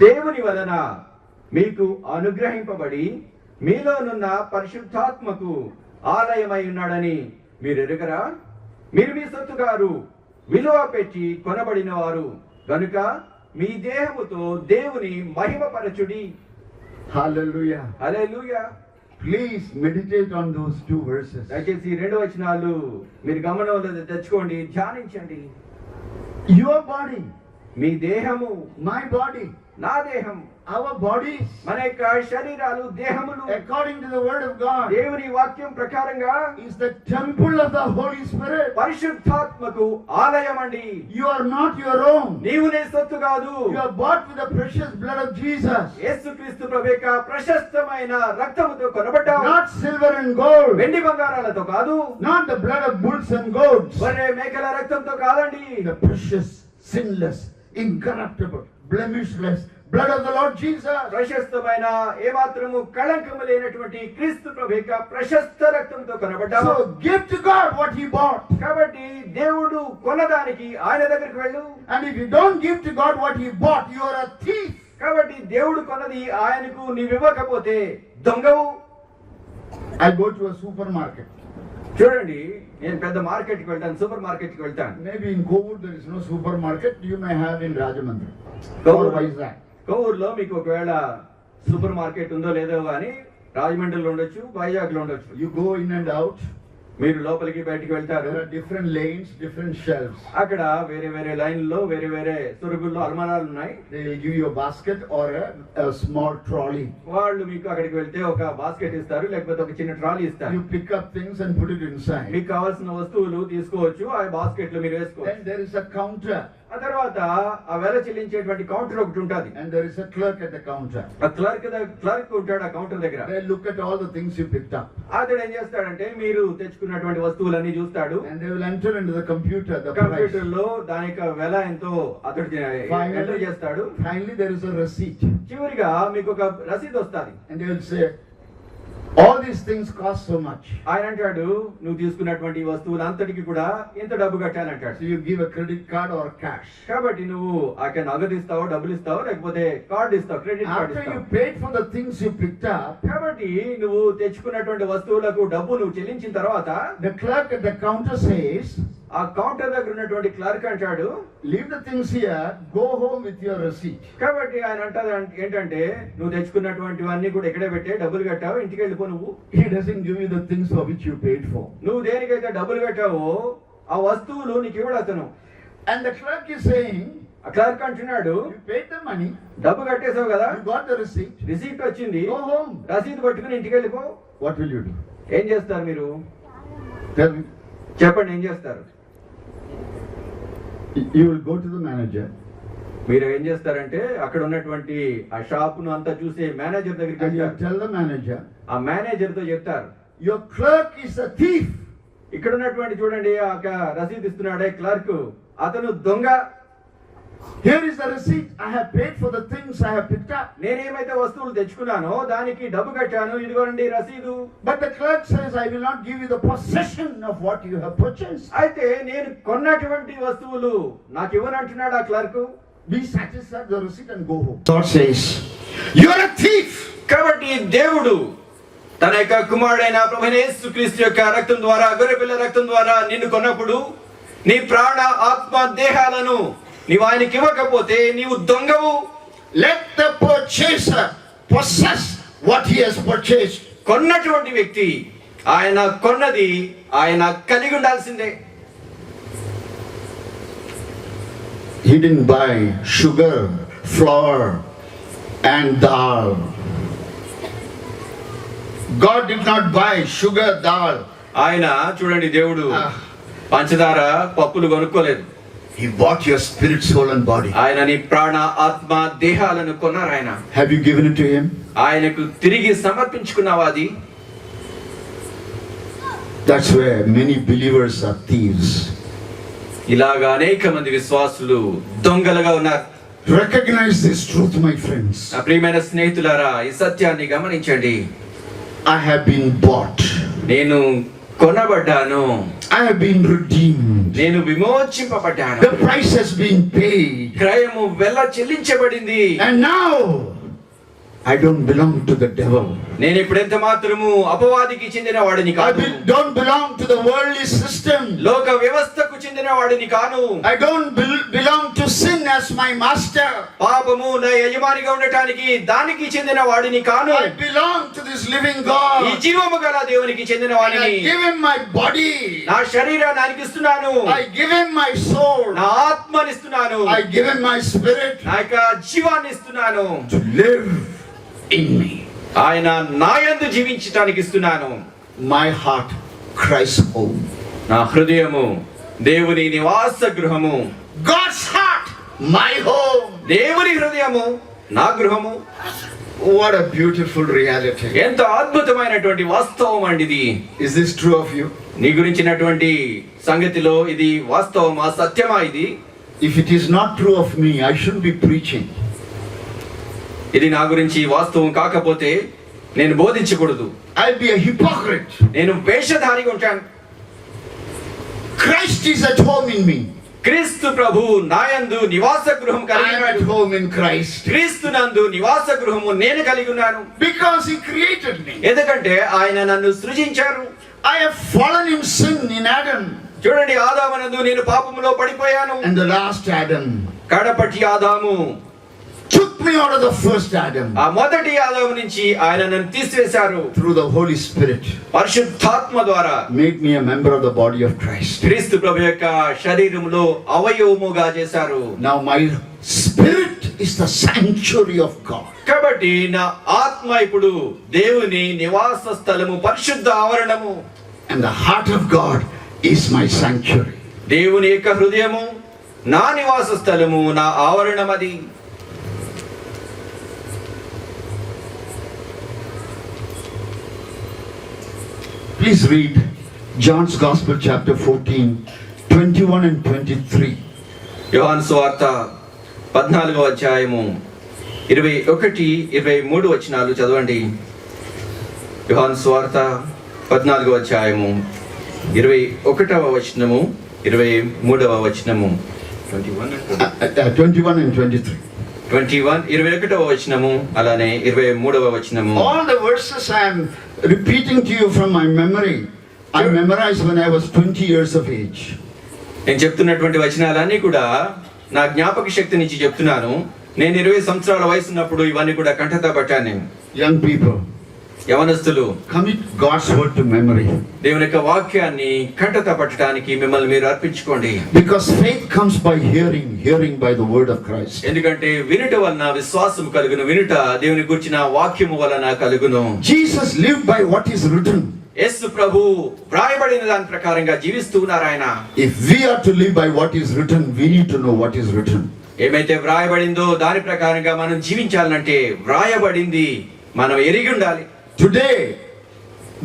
దేవుని వలన మీకు అనుగ్రహింపబడి మీలోనున్న పరిశుద్ధాత్మకు ఆలయమై ఉన్నాడని మీరు ఎరుగరా? మీరు మీ సొత్తుగారు, విలువ పెట్టి కొనబడిన వారు గనుక మీ దేహముతో దేవుని మహిమపరచుడి. Hallelujah. Hallelujah. Please meditate on those two verses. దయచేసి ఈ రెండు వచనాలు మీరు గమనంలో తెచ్చుకోండి, ధ్యానించండి. Your body, మీ దేహము, my body, నా దేహం, our bodies, మన యొక్క శరీరాలు, దేహములు according to the Word of God, దేవుని వాక్యం ప్రకారంగా is the temple of the Holy Spirit. పరిశుద్ధాత్మకు ఆలయం అండి. You are not your own. నీవు నీ సొత్తు కాదు. You are bought with the precious blood of Jesus. యేసుక్రీస్తు ప్రభు యొక్క ప్రశస్తమైన రక్తముతో కొనబడ్డావు. Not silver and gold. వెండి బంగారాలతో కాదు. Not the blood of bulls and goats. గొర్రె మేకల రక్తంతో కాదండి. The precious, sinless, incorruptible, blemishless blood of the Lord Jesus. ప్రశస్తమైన ఏమాత్రము కళంకము లేనటువంటి క్రీస్తు ప్రభు యొక్క ప్రశస్త రక్తంతో కొనబడ్డావు. So give to God what He bought. కాబట్టి దేవుడు కొనదానికి ఆయన దగ్గరికి వెళ్ళు. And if you don't give to God what He bought, you are a thief. కాబట్టి దేవుడు కొన్నది ఆయనకు నీవు ఇవ్వకపోతే దొంగవు. I go to a supermarket. చూడండి, నేను పెద్ద మార్కెట్ కి వెళ్తాను, సూపర్ మార్కెట్ కి వెళ్తాను. Maybe in Kovur there is no supermarket. You may have in Rajamandri Kovur. or Vizag. కోవూరులో మీకు ఒకవేళ సూపర్ మార్కెట్ ఉందో లేదో కానీ రాజమండ్రిలో ఉండొచ్చు, వైజాగ్ లో ఉండొచ్చు. You go in and out. మీరు లోపలికి బయటికి వెళ్తారు. There are different lanes, different shelves. అక్కడ వేరే వేరే లైన్లో వేరే వేరే సొరుగుల్లో అల్మారాలు ఉన్నాయి. They will give you a basket or a small trolley. వాళ్ళు మీకు అక్కడికి వెళ్తే ఒక బాస్కెట్ ఇస్తారు, లేకపోతే ఒక చిన్న ట్రాలీ ఇస్తారు. You pick up things and put it inside. మీకు కావాల్సిన వస్తువులు తీసుకోవచ్చు, ఆ బాస్కెట్ లో మీరు వేసుకోవచ్చు. Then there is a counter. ఆ తర్వాత ఆ వెల చెల్లించేటువంటి కౌంటర్ ఒకటి ఉంటుంది. And there is a clerk at the counter. ఆ క్లర్క్ ఉంటాడు ఆ కౌంటర్ దగ్గర. They look at all the things you picked up. అతడు ఏం చేస్తాడంటే మీరు తెచ్చుకున్నటువంటి వస్తువులన్నీ చూస్తాడు. And they will enter into the computer the price. Computer లో దాని యొక్క వెల ఎంతో అతడు ఎంటర్ చేస్తాడు. Finally there is a receipt. చివరిగా మీకు ఒక రసీదు వస్తుంది. And they will say, all these things cost so much. ఆయన అంటాడు నువ్వు తీసుకున్నటువంటి వస్తువులు అంతటికి కూడా ఇంత డబ్బు కట్టాలంటాడు. So you give a credit card or cash. కాబట్టి నువ్వు ఆ నగదు ఇస్తావు, డబ్బులు ఇస్తావు, లేకపోతే కార్డు ఇస్తావు, క్రెడిట్ కార్డు After you ఇస్తావు. paid for the things you picked up, కాబట్టి నువ్వు తెచ్చుకున్నటువంటి వస్తువులకు డబ్బు నువ్వు చెల్లించిన తర్వాత the clerk at the counter says, ఆ కౌంటర్ దగ్గర ఉన్నటువంటి క్లర్క్ అంటాడు leave the things here, go home with your receipt. కాబట్టి ఆయన అంటాడు ఏంటంటే నువ్వు తెచ్చుకున్నటువంటివన్నీ కూడా ఎక్కడే పెట్టే డబ్బులు కట్టావు, ఇంటికి వెళ్ళిపో నువ్వు. He doesn't give you the things for which you paid for. నువ్వు దేనికైతే డబ్బులు కట్టావో ఆ వస్తువులు నీకు ఇవ్వడు అతను. And the clerk is saying, ఆ క్లర్క్ అంటున్నాడు you paid the money, డబ్బు కట్టేసావు కదా, you got the receipt, receipt వచ్చింది, go home. రసీదు పట్టుకుని ఇంటికి వెళ్ళిపో. What will you do? ఏం చేస్తారు మీరు? Tell me. చెప్పండి ఏం చేస్తారు? You will go to the manager. మీరు ఏం చేస్తారంటే అక్కడ ఉన్నటువంటి ఆ షాప్ ను అంతా చూసే మేనేజర్ దగ్గరికి And you వెళ్తారు. tell the manager, ఆ మేనేజర్ తో చెప్తారు your clerk is a thief. ఇక్కడ ఉన్నటువంటి చూడండి ఆ రసీదు ఇస్తున్నాడే క్లర్క్, అతను దొంగ. Here is the receipt. I have paid for the things I have picked up. నేనేమైతే వస్తువులు తెచ్చుకున్నానో దానికి డబ్బు కట్టాను, ఇదిగోనండి రసీదు. But the clerk says, I will not give you the possession of what you have purchased. అయితే నేను కొన్నటువంటి వస్తువులు నాకు ఇవ్వనంటున్నాడు ఆ clerk. Be satisfied with the receipt and go home. God says, you are a thief. కాబట్టి దేవుడు తన యొక్క కుమారుడైన ప్రభువైన యేసుక్రీస్తు యొక్క రక్తం ద్వారా, గొర్రెపిల్ల రక్తం ద్వారా నిన్ను కొన్నప్పుడు నీ ప్రాణ ఆత్మ దేహాలను నీవు ఆయనకి ఇవ్వకపోతే నీవు దొంగవు. Let the purchaser possess what he has purchased. కొన్నటువంటి వ్యక్తి ఆయన కొన్నది ఆయన కలిగి ఉండాల్సిందే. He didn't buy sugar, flour and dal. God did not buy sugar, dal. ఆయన చూడండి దేవుడు పంచదార పప్పులు కొనుక్కోలేదు. He bought your spirit, soul and body. ఆయన నీ ప్రాణ ఆత్మ దేహాలను కొన్నారు ఆయన. Have you given it to him? ఆయనకు తిరిగి సమర్పించుకున్నావా అది? That's where many believers are thieves. ఇలాగా అనేక మంది విశ్వాసులు దొంగలుగా ఉన్నారు. Recognize this truth, my friends. నా ప్రియమైన స్నేహితులారా, ఈ సత్యాన్ని గమనించండి. I have been bought. నేను కొనబడ్డాను. I have been redeemed. నేను విమోచింపబడ్డాను. The price has been paid. క్రయము వెల చెల్లించబడింది. And now I don't belong to the devil. నేను ఇప్పుడు ఎంత మాత్రము అపవాదికి చెందిన వాడిని కాదు. don't belong to the worldly system. లోక వ్యవస్థకు చెందిన వాడిని కాను. I don't belong to sin as my master. పాపము నా యజమానిగా ఉండటానికి దానికి చెందిన వాడిని కాను. I belong to this living God. ఈ జీవము గల దేవునికి చెందిన వాడిని. I give him my body. నా శరీరాన్ని ఆయనకి ఇస్తున్నాను. I give him my soul. నా ఆత్మని ఇస్తున్నాను. I give him my spirit. నా యొక్క జీవాన్ని ఇస్తున్నాను. To live in me. ఆయన నా యందు జీవించటానికి ఇస్తున్నాను. My heart cries home. నా హృదయము దేవుని నివాస గృహము. God's heart, my home. దేవుని హృదయము నా గృహము. What a beautiful reality. ఎంత అద్భుతమైనటువంటి వాస్తవం అండి ఇది. Is this true of you? నీ గురించినటువంటి సంగతిలో ఇది వాస్తవమా, సత్యమా ఇది? If it is not true of me, I shouldn't be preaching. ఇది నా గురించి వాస్తవం కాకపోతే నేను బోధించకూడదు. I'll be a hypocrite. నేను వేషధారిగా ఉంటాను. Christ is at home in me. క్రీస్తు ప్రభు నాయందు నివాస గృహం I కలిగి am ఉన్నాడు. at home in Christ. క్రీస్తు నందు నివాస గృహము నేను కలిగి ఉన్నాను. Because he created me. ఎందుకంటే ఆయన నన్ను సృజించారు. I have fallen in sin in Adam. చూడండి, ఆదామునందు నేను పాపములో పడిపోయాను. And the last Adam కడపటి ఆదాము took me out of the first Adam. ఆ మొదటి ఆదాము నుంచి ఆయన నన్ను తీసివేశారు. Through the Holy Spirit పరిశుద్ధాత్మ ద్వారా made me a member of the body of Christ. క్రీస్తు ప్రభు యొక్క శరీరములో అవయవముగా చేశారు. Now my spirit is the sanctuary of God. కాబట్టి నా ఆత్మ ఇప్పుడు దేవుని నివాస స్థలము, పరిశుద్ధ ఆవరణము. And the heart of God is my sanctuary. దేవుని యొక్క హృదయము నా నివాస స్థలము, నా ఆవరణమది. Please read John's Gospel chapter 14, 21 and 23. యోహాను సువార్త 14వ అధ్యాయము 21, 23 వచనాలు చదవండి. యోహాను సువార్త 14వ అధ్యాయము 21వ వచనము, 23వ వచనము. 21 and 23. 21వ వచనము, అలానే 23వ వచనము. All the verses I am repeating to you from my memory, I memorized when I was 20 years of age. నేను చెప్తున్నటువంటి వచనాలన్నీ కూడా నా జ్ఞాపక శక్తి నుంచి చెప్తున్నాను. నేను 20 సంవత్సరాల వయసు ఉన్నప్పుడు ఇవన్నీ కూడా కంఠత పట్టాను. నేను Young people, యవనస్తులు, commit God's word to memory. దేవుని యొక్క వాక్యాన్ని కంఠత పట్టడానికి మిమ్మల్ని మీరు అర్పించుకోండి. Because faith comes by hearing, hearing by the word of Christ. ఎందుకంటే వినుట వలన విశ్వాసం కలుగును, వినుట దేవుని గురించిన వాక్యము వలన కలుగును. Jesus lived by what is written. యేసు ప్రభు వ్రాయబడిన దాని ప్రకారంగా జీవిస్తూ ఉన్నారు ఆయన. If we are to live by what is written, we need to know what is written. ఏమైతే వ్రాయబడిందో దాని ప్రకారంగా మనం జీవించాలంటే వ్రాయబడింది మనం ఎరిగి ఉండాలి. Today,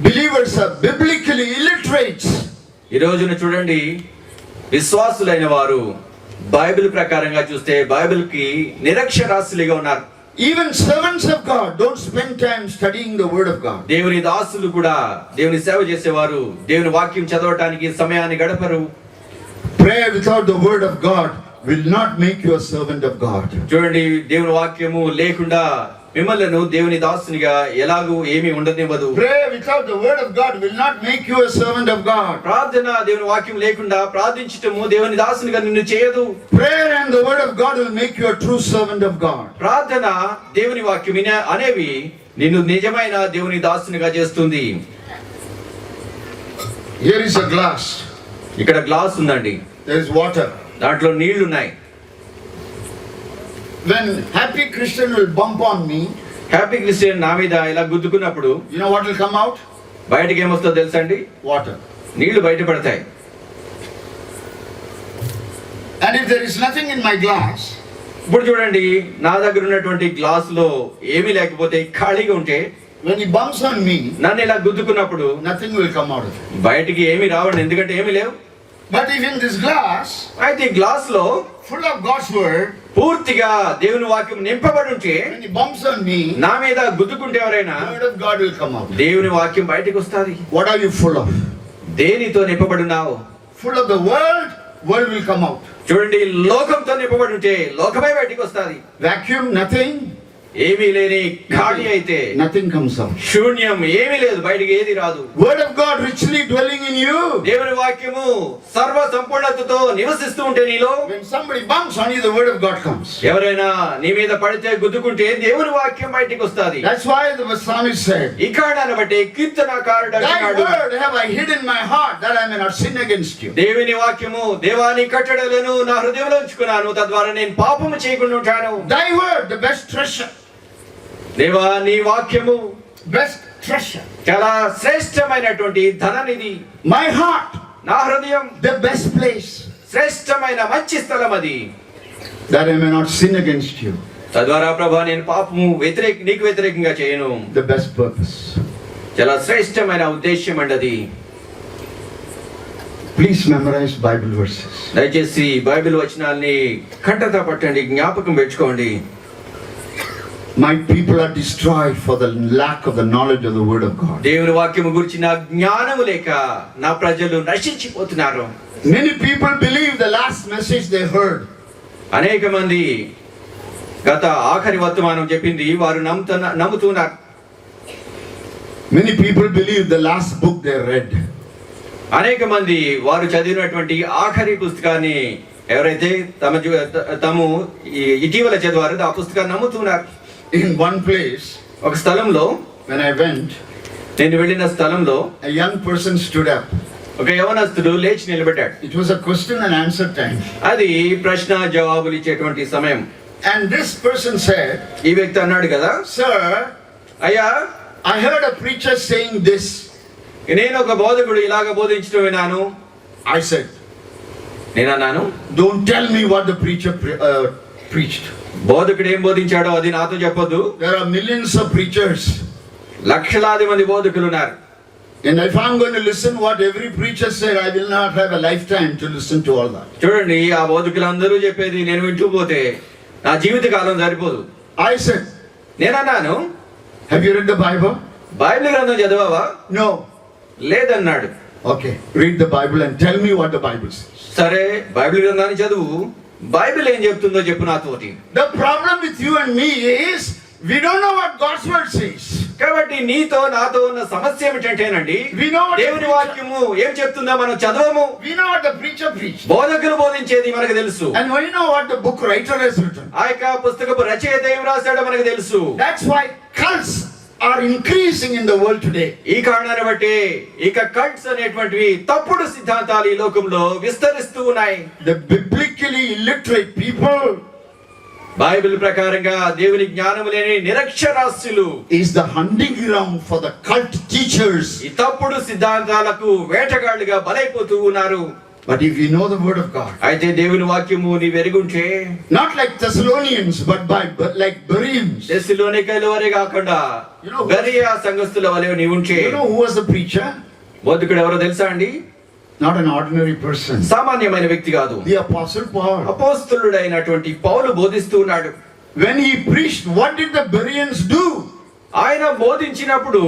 believers are biblically illiterate. ఈ రోజున చూడండి, విశ్వాసులైన వారు బైబిల్ ప్రకారంగా చూస్తే బైబిల్ కి నిరక్షరాస్యులుగా ఉన్నారు. Even servants of God don't spend time studying the word of God. దేవుని దాసులు కూడా, దేవుని సేవ చేసేవారు దేవుని వాక్యం చదవటానికి సమయాన్ని గడపరు. Prayer without the word of God will not make you a servant of God. చూడండి, దేవుని వాక్యము లేకుండా మిమ్మల్ని దేవుని దాసునిగా ఎలాగూ ఏమీ ఉండనివ్వదు. Prayer without the word of God will not make you a servant of God. ప్రార్థన, దేవుని వాక్యం లేకుండా ప్రార్థించటము దేవుని దాసునిగా నిన్ను చేయదు. Prayer and the word of God will make you a true servant of God. ప్రార్థన, దేవుని వాక్యం అనేవి నిన్ను నిజమైన దేవుని దాసునిగా చేస్తుంది. Here is a glass. ఇక్కడ గ్లాస్ ఉందండి, There is water. దాంట్లో నీళ్లు ఉన్నాయి. When happy Christian will bump on me, happy Christian నా మీద ఇలా గుద్దుకున్నప్పుడు you know what will come out? బయటకి ఏమొస్తుందో తెలుసా అండి? Water. నీళ్లు బయటపడతాయి. And if there is nothing in my glass, ఇప్పుడు చూడండి, నా దగ్గర ఉన్నటువంటి గ్లాస్ లో ఏమీ లేకపోతే ఖాళీగా ఉంటే, when he bumps on me, నన్ను ఇలా గుద్దుకున్నప్పుడు nothing will come out of it. బయటికి ఏమీ రావండి, ఎందుకంటే ఏమీ లేవు. But if in this glass, అయితే ఈ గ్లాస్ లో full of God's word, పూర్తిగా దేవుని వాక్యం నింపబడి ఉంటే, when he bumps on me, నా మీద గుద్దుకుంటే ఎవరైనా, the word of God will come out. దేవుని వాక్యం బయటికి వస్తుంది. What are you full of? దేనితో నింపబడున్నావు? Full of the world, world will come out. చూడండి, లోకంతో నింపబడి ఉంటే లోకమే బయటికి వస్తుంది. Vacuum, nothing. ఏమీ లేని ఖాళీ అయితే Nothing comes out. శూన్యం, ఏమీ లేదు, బయటికి ఏది రాదు. Word of God richly dwelling in you. దేవుని వాక్యము సర్వ సంపూర్ణతతో నివసిస్తూ ఉంటే నీలో, When somebody bumps on you, the word of God comes. ఎవరైనా నీ మీద పడితే గుద్దుకుంటే దేవుని వాక్యం బయటికి వస్తుంది. That's why the psalmist said, ఈ కారణాన్ని బట్టి కీర్తనకారుడు Thy అంటున్నాడు, word have I hid in my heart, that I may not sin against you. దేవుని వాక్యము, దేవాని కట్టడలను నా హృదయంలో ఉంచుకున్నాను, తద్వారా నేను పాపము చేయకుండా ఉంటాను. Thy word, the best treasure. దేవా, నీ వాక్యము Best treasure. చాలా శ్రేష్టమైనటువంటి ధననిధి. My heart, నా హృదయం the best place, శ్రేష్టమైన మంచి స్థలం అది, that I may not sin against you. తద్వారా ప్రభా నేను పాపము నీకు వ్యతిరేకంగా చేయను. The best purpose. చాలా శ్రేష్టమైన ఉద్దేశ్యం అండి అది. Please memorize Bible verses. దయచేసి బైబిల్ వచనాల్ని కంఠతా పట్టండి, జ్ఞాపకం పెట్టుకోండి. My people are destroyed for the lack of the knowledge of the word of God. దేవుని వాక్యము గురించి నా జ్ఞానము లేక నా ప్రజలు నశించిపోతున్నారు. Many people believe the last message they heard. అనేక మంది గత ఆఖరి వర్తమానం చెప్పింది వారు నమ్ముతున్నారు. Many people believe the last book they read. అనేక మంది వారు చదివినటువంటి ఆఖరి పుస్తకాన్ని ఎవరైతే తాము ఇటీవల చదివారో ఆ పుస్తకాన్ని నమ్ముతున్నారు. In one place, ఒక స్థలంలో, when I went, నేను వెళ్ళిన స్థలంలో a young person stood up. ఒక యవనస్తుడు లేచి నిలబడ్డాడు. It was a question and answer time. అది ప్రశ్న జవాబులు ఇచ్చేటువంటి సమయం. And this person said, ఈ వ్యక్తి అన్నాడు కదా, Sir, అయ్యా, I heard a preacher saying this. నేను ఒక బోధకుడు ఇలాగ బోధించడం విన్నాను. I said, నేను అన్నాను, don't tell me what the preacher preached. బోధకుడు ఏం బోధించాడో అది నాతో చెప్పొద్దు. There are millions of preachers. లక్షలాది మంది బోధకులు ఉన్నారు. And if I'm going to listen what every preacher said, I will not have a lifetime to listen to all that. చూడండి, ఆ బోధకులందరూ చెప్పేది నేను వింటూ పోతే నా జీవిత కాలం సరిపోదు. I said, నేను అన్నాను, have you read the Bible? Bible గ్రంథం చదివావా? No. లేదన్నాడు. Okay, read the Bible and tell me what the Bible says. సరే, బైబిల్ గ్రంథాన్ని చదువు, బైబిల్ ఏం చెప్తుందో చెప్పు నాతోటి. The problem with you and me is we don't know what God's word says. కాబట్టి నీతో నాతో ఉన్న సమస్య ఏమిటంటేనండి, We know what దేవుని వాక్యము ఏం చెప్తుందో మనం చదవము. We know what the preacher preached. బోధకులు బోధించేది మనకు తెలుసు. And we know what the book writer has written. ఆ యొక్క పుస్తకపు రచయిత ఏం రాశాడో మనకు తెలుసు. That's why cults are increasing in the world today. ఈ కారణాన్ని బట్టి ఇక కల్ట్స్ అనేటువంటివి తప్పుడు సిద్ధాంతాలు ఈ లోకంలో విస్తరిస్తూ ఉన్నాయి. The biblically illiterate people Bible ప్రకారంగా దేవుని జ్ఞానం లేని నిరక్షరాస్యులు is the hunting ground for the cult teachers. ఈ తప్పుడు సిద్ధాంతాలకు వేటగాళ్ళుగా బలైపోతూ ఉన్నారు. But if you know the word of God, అయితే దేవుని వాక్యము నీ వెరుగుంటే, not like Thessalonians but like Bereans. తెస్సలోనికైల వలె కాకుండా బెరియా సంఘస్థుల వలె నీ ఉంటే. You know who was the preacher? బోధకుడు ఎవరో తెలుసా అండి? Not an ordinary person. సామాన్యమైన వ్యక్తి కాదు. The apostle Paul. అపోస్తలుడైనటువంటి పౌలు బోధిస్తూ ఉన్నాడు. When he preached, what did the Bereans do? ఆయన బోధించినప్పుడు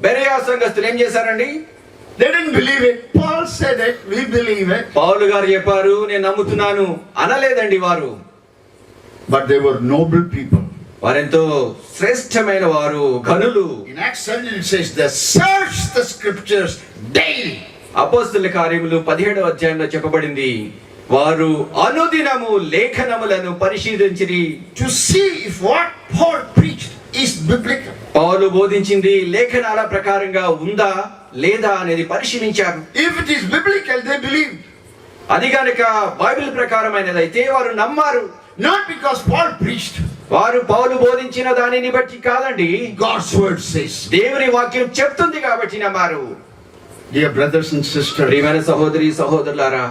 బెరియా సంఘస్థులు ఏం చేశారండి? They didn't believe it. Paul said it, we believe it. పౌలు గారు చెప్పారు, నేను నమ్ముతున్నాను అనలేదండి వారు. But they were noble people. వారెంతో శ్రేష్టమైన వారు, ఘనులు. In Acts 7 it says they search the scriptures daily. అపోస్తలుల కార్యములు 17వ అధ్యాయంలో చెప్పబడింది, వారు అనుదినము లేఖనములను పరిశీలించిరి. To see if what Paul preached is biblical. పౌలు బోధించింది లేఖనాల ప్రకారంగా ఉందా లేదా అనేది పరిశీలించారు. If it is biblical, they believed. అది గనుక బైబిల్ ప్రకారమైనదైతే వారు నమ్మారు. Not because Paul preached. వారు పౌలు బోధించిన దానిని బట్టి కాదండి, God's word says. దేవుని వాక్యం చెప్తుంది కాబట్టి నమ్మారు. Dear brothers and sisters, ప్రియమైన సహోదరి సహోదరులారా,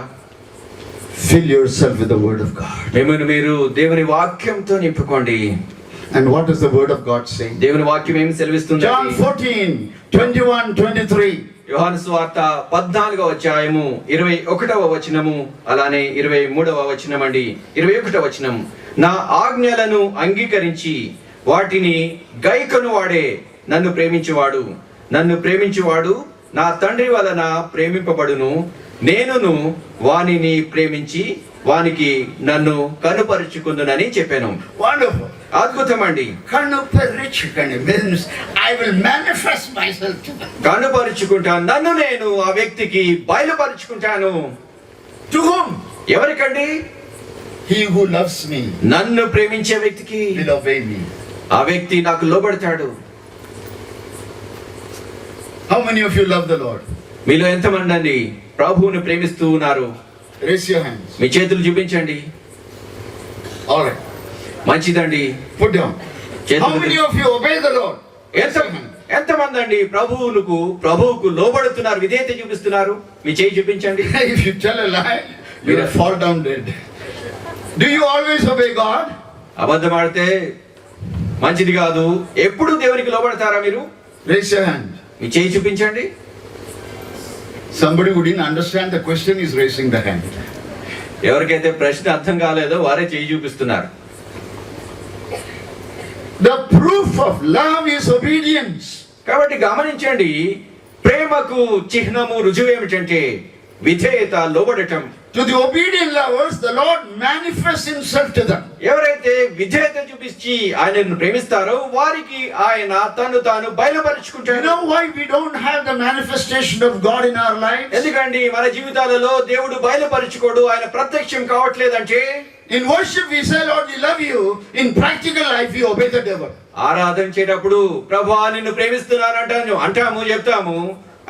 Fill yourself with the word of God. మిమ్మల్ని మీరు దేవుని వాక్యంతో నింపుకోండి. And what does the word of God say? దేవుని వాక్యం ఏమి సెలవిస్తుంది? John 14:21-23. యోహాను సువార్త 14వ అధ్యాయము 21వ వచనము, అలానే 23వ వచనం అండి. 21వ వచనం, నా ఆజ్ఞలను అంగీకరించి వాటిని గైకొను వాడే నన్ను ప్రేమించువాడు నా తండ్రి వలన ప్రేమింపబడును, నేనును వానిని ప్రేమించి వానికి నన్ను కనుపరుచుకుందునని చెప్పాను. Wonderful. అద్భుతం అండి. Kanuparicchukani means I will manifest myself to them. కనుపరుచుకుంటాను, నన్ను నేను ఆ వ్యక్తికి బయలుపరుచుకుంటాను. To whom? ఎవరికండి? He who loves me నన్ను ప్రేమించే వ్యక్తికి. will obey me. ఆ వ్యక్తి నాకు లోబడతాడు. How many of you love the Lord? మీలో ఎంతమంది అండి ప్రభువుని ప్రేమిస్తూ ఉన్నారు? Raise your hands. మీ చేతులు చూపించండి. All right. మంచిదండి. Put down. How చేతులు many of you obey the Lord? ఎంతమంది అండి ప్రభువుకు లోబడుతున్నారు, విధేయత చూపిస్తున్నారు? మీ చేయి చూపించండి. If you tell a lie, you will fall down dead. Do you always obey God? అబద్ధం ఆడితే మంచిది కాదు. ఎప్పుడు దేవునికి లోబడతారా మీరు? Raise your hand. మీ చేయి చూపించండి. Somebody who didn't understand the question is raising the hand. ఎవరికైతే ప్రశ్న అర్థం కాలేదో వారే చేయి చూపిస్తున్నారు. The proof of love is obedience. కాబట్టి గమనించండి, ప్రేమకు చిహ్నము, రుజువు ఏమిటంటే విధేయత, లోబడటం. To the obedient lovers, the Lord manifests himself to them. ఎవరైతే విధేయత చూపించి ఆయనను ప్రేమిస్తారో వారికి ఆయన తను తాను బయలుపరుచుకుంటాడు. You know why we don't have the manifestation of God in our lives? ఎందుకండి మన జీవితాలలో దేవుడు బయలుపరుచుకోడు, ఆయన ప్రత్యక్షం కావట్లేదంటే? In worship we say, Lord, we love you. In practical life we obey the devil. ఆరాధించేటప్పుడు ప్రభువా నిన్ను ప్రేమిస్తున్నాను అంటాము, చెప్తాము.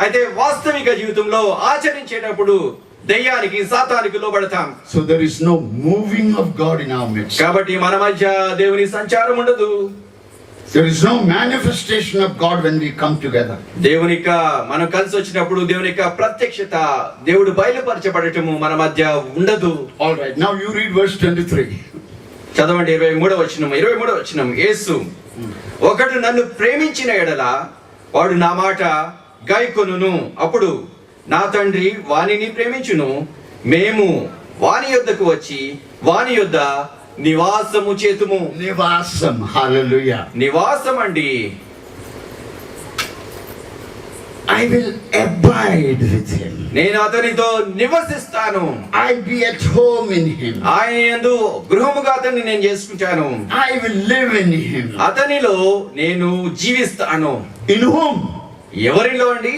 అయితే వాస్తవిక జీవితంలో ఆచరించేటప్పుడు దయ్యానికి, సాతానికి లోబడతాం. So there is no moving of God in our midst. కాబట్టి మన మధ్య దేవుని సంచారం ఉండదు. There is no manifestation of God when we come together. దేవునిక మనం కలిసి వచ్చినప్పుడు దేవునిక ప్రత్యక్షత, దేవుడు బయలుపరచబడటము మన మధ్య ఉండదు. All right, now you read verse 23. చదవండి 23వ వచనం. యేసు, ఒకడు నన్ను ప్రేమించిన ఎడల వాడు నా మాట గైకొనును, అప్పుడు నా తండ్రి వానిని ప్రేమించును, మేము వాని యొద్దకు వచ్చి వాని యొద్ద నివాసము చేతుము. Nivasam, hallelujah. నివాసం అండి. I will abide with him. నేను అతనితో నివసిస్తాను. I'll be at home in him. ఆయన యందు గృహముగా అతన్ని నేను చేసుకుంటాను. I will live in him. అతనిలో నేను జీవిస్తాను. In whom? ఎవరిలో అండి?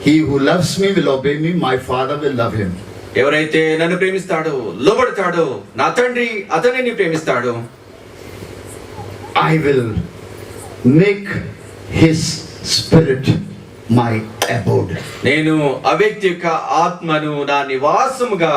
He who loves me will obey me. My Father will love him. ఎవరైతే నన్ను ప్రేమిస్తాడో, లోబడతాడో, నా తండ్రి అతనిని ప్రేమిస్తాడు. I will make his spirit my abode. నేను ఆ వ్యక్తి యొక్క ఆత్మను నా నివాసముగా,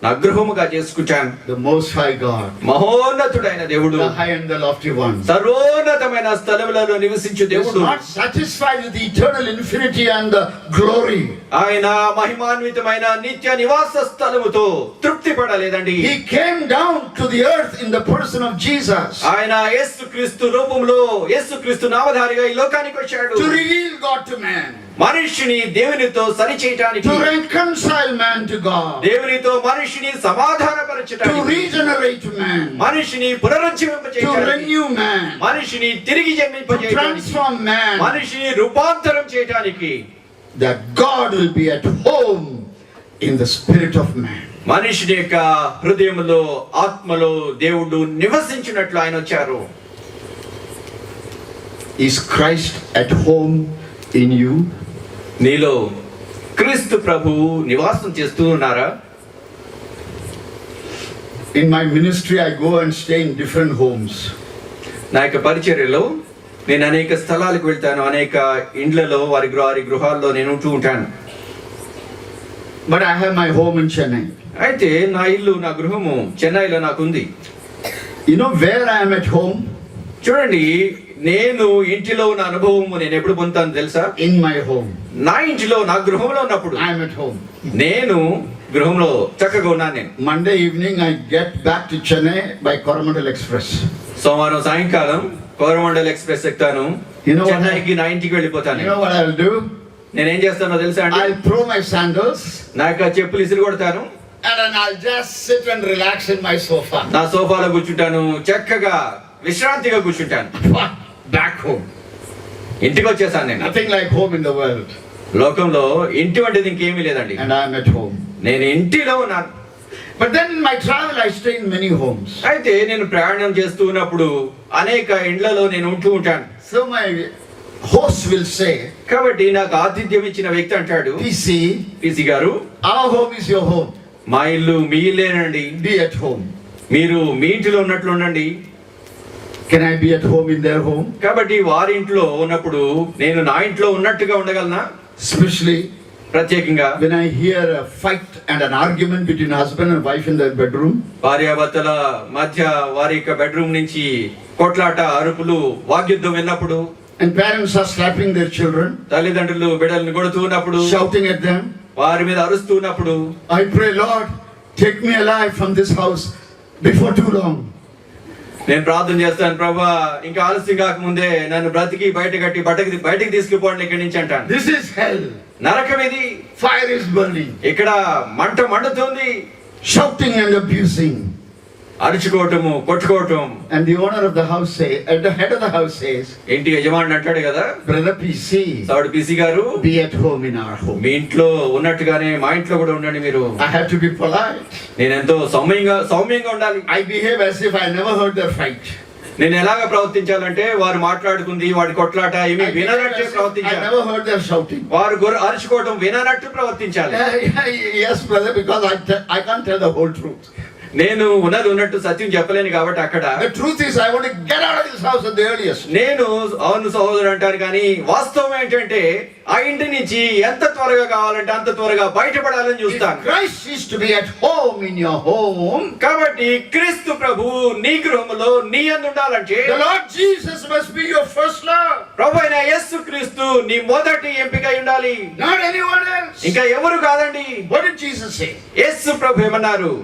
నా గృహముగా చేసుకుంటాను. The Most High God, మహోన్నతుడైన దేవుడు, the high and the lofty one, సర్వోన్నతమైన స్థలములలో నివసించు is దేవుడు, not satisfied with the eternal infinity and the glory. ఆయన మహిమాన్వితమైన నిత్య నివాస స్థలముతో తృప్తి పడలేదండి. He came down to the earth in the person of Jesus ఆయన యేసుక్రీస్తు రూపంలో, యేసుక్రీస్తు నామధారిగా ఈ లోకానికి వచ్చాడు. to reveal God to man, మనిషిని దేవునితో సరిచేయటానికి, to reconcile man to God, దేవునితో మనిషిని సమాధాన to పరచటానికి, regenerate man, మనిషిని to పునరుజ్జీవింపచేయటానికి, renew man, మనిషిని తిరిగి to జన్మింపజేయటానికి, transform man, మనిషిని రూపాంతరం చేయటానికి, that God will be at home in the spirit of man. మనిషిని యొక్క హృదయంలో, ఆత్మలో దేవుడు నివసించినట్లు ఆయన వచ్చారు. Is Christ at home in you? నీలో క్రీస్తు ప్రభువు నివాసం చేస్తూ ఉన్నారా? In my ministry I go and stay in different homes. నా యొక్క పరిచర్యలో నేను అనేక స్థలాలకు వెళ్తాను, అనేక ఇండ్లలో, వారి గృహాల్లో నేను ఉంటూ ఉంటాను. But I have my home in Chennai. అయితే నా ఇల్లు, నా గృహము చెన్నైలో నాకుంది. You know where I am at home? చూడండి, నేను ఇంటిలో ఉన్న అనుభవము నేను ఎప్పుడు పొందుతాను తెలుసా? In my home. నా ఇంటిలో, నా గృహంలో ఉన్నప్పుడు I am at home. నేను గృహంలో చక్కగా ఉన్నాను నేను. Monday evening I get back to Chennai by Coromandel Express. సోమవారం సాయంకాలం కోరమండల్ ఎక్స్ప్రెస్ ఎక్కుతాను. You know what చెన్నైకి నా ఇంటికి వెళ్ళిపోతాను. You know what I'll do? నేనేం చేస్తానో తెలుసా అండి? I'll throw my sandals నా యొక్క చెప్పులు ఇసిరి కొడతాను. and then I'll just sit and relax in my sofa. నా సోఫాలో కూర్చుంటాను, చక్కగా విశ్రాంతిగా కూర్చుంటాను. Back home. ఇంటికి వచ్చేసాను నేను. Nothing like home in the world. లోకంలో ఇంటి వంటిది ఇంకేమీ లేదండి. And I'm at home. నేను ఇంటిలో ఉన్నాను. But then in my travel I stay in many homes. అయితే నేను ప్రయాణం చేస్తూ ఉన్నప్పుడు అనేక ఇండ్లలో నేను ఉంటూ ఉంటాను. So my host will say, కాబట్టి నాకు ఆతిథ్యం ఇచ్చిన వ్యక్తి అంటాడు, PC గారు, our home is your home. మా ఇల్లు మీ ఇల్లేనండి, Be at home. మీరు మీ ఇంటిలో ఉన్నట్లు ఉండండి. Can I be at home in their home? కాబట్టి వారి ఇంట్లో ఉన్నప్పుడు నేను నా ఇంట్లో ఉన్నట్టుగా ఉండగలనా? Especially ప్రత్యేకంగా when I hear a fight and an argument between husband and wife in their bedroom. భార్యాభర్తల మధ్య వారి యొక్క బెడ్రూమ్ నుంచి కొట్లాట, అరుపులు, వాగ్యుద్ధం విన్నప్పుడు, And parents are slapping their children, తల్లిదండ్రులు బిడ్డలను కొడుతూ ఉన్నప్పుడు, shouting at them. వారి మీద అరుస్తూ ఉన్నప్పుడు, I pray, Lord, take me alive from this house before too long. నేను ప్రార్థన చేస్తాను, ప్రభా ఇంకా ఆలస్యం కాకముందే నన్ను బ్రతికి బయటకి తీసుకుపోండి ఇక్కడి నుంచి అంటాను. This is hell. నరకం ఇది, Fire is burning. ఇక్కడ మంట మండుతుంది, Shouting and abusing. అరుచుకోవటము, కొట్టుకోవటం. And the owner of the house at the head of the house says, ఇంటి యజమాని అంటాడు కదా, Brother PC, సౌడు పిసి గారు, be at home in our home. మీ ఇంట్లో ఉన్నట్టుగానే మా ఇంట్లో కూడా ఉండండి మీరు. I have to be polite. నేను ఎంతో సౌమ్యంగా ఉండాలి. I behave as if I never heard their fight. నేను ఎలాగ ప్రవర్తించాలంటే వారు మాట్లాడుకుంది, వాడి కొట్లాట ఏమి I behave విననట్టు as if I ప్రవర్తించాలి. never heard their shouting. వారు అరుచుకోవటం విననట్టు ప్రవర్తించాలి. Yes, brother, because I can't tell the whole truth. నేను ఉన్నట్టు సత్యం చెప్పలేను కాబట్టి అక్కడ. The truth is, I want to get out of this house at the earliest. నేను అవును సహోదరు అంటాను, కానీ వాస్తవం ఏంటంటే ఆ ఇంటి నుంచి ఎంత త్వరగా కావాలంటే అంత త్వరగా బయటపడాలని చూస్తాను. If Christ is to be at home in your home, కాబట్టి క్రీస్తు ప్రభు నీ గృహములో నీ యందు ఉండాలంటే the Lord Jesus must be your first love. ప్రభువైన యేసు క్రీస్తు నీ మొదటి ఎంపిక అయి ఉండాలి, Not anyone else. ఇంకా ఎవరు కాదండి. What did Jesus say? యేసు ప్రభు ఏమన్నారు?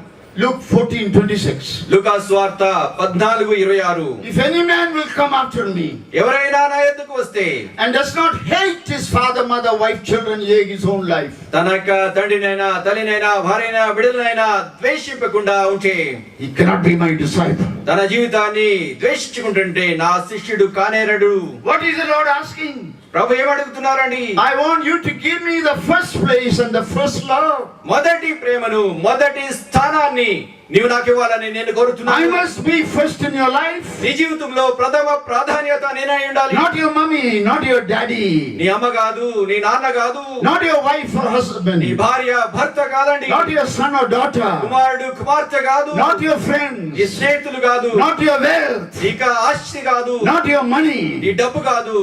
Luke 14:26. లూకా సువార్త 14:26. If any man will come after me ఎవరైనా నా యొద్దకు వస్తే and does not hate his father, mother, wife, children, yea, his own life, తన యొక్క తండ్రినైనా తల్లినైనా భార్యనైనా బిడ్డలనైనా ద్వేషింపకుండా ఉంటే he cannot be my disciple. తన జీవితాన్ని ద్వేషించుకుంటుంటే నా శిష్యుడు కానేరడు. What is the Lord asking? Prabhu ఏమడుగుతున్నారండి? I want you to give me the first place and the first love. మొదటి ప్రేమను, మొదటి స్థానాన్ని నీవు నాకు ఇవ్వాలని నేను కోరుతున్నాను. I must be first in your life. నీ జీవితంలో ప్రథమ ప్రాధాన్యత నేనే ఉండాలి. Not your mommy, not your daddy, నీ అమ్మ కాదు, నీ నాన్న కాదు, not your wife or husband, నీ భార్య భర్త కాదండి, not your son or daughter, కుమారుడు కుమార్తె కాదు, not your friends, నీ స్నేహితులు కాదు, not your wealth, ఇక ఆస్తి కాదు, not your money, నీ డబ్బు కాదు,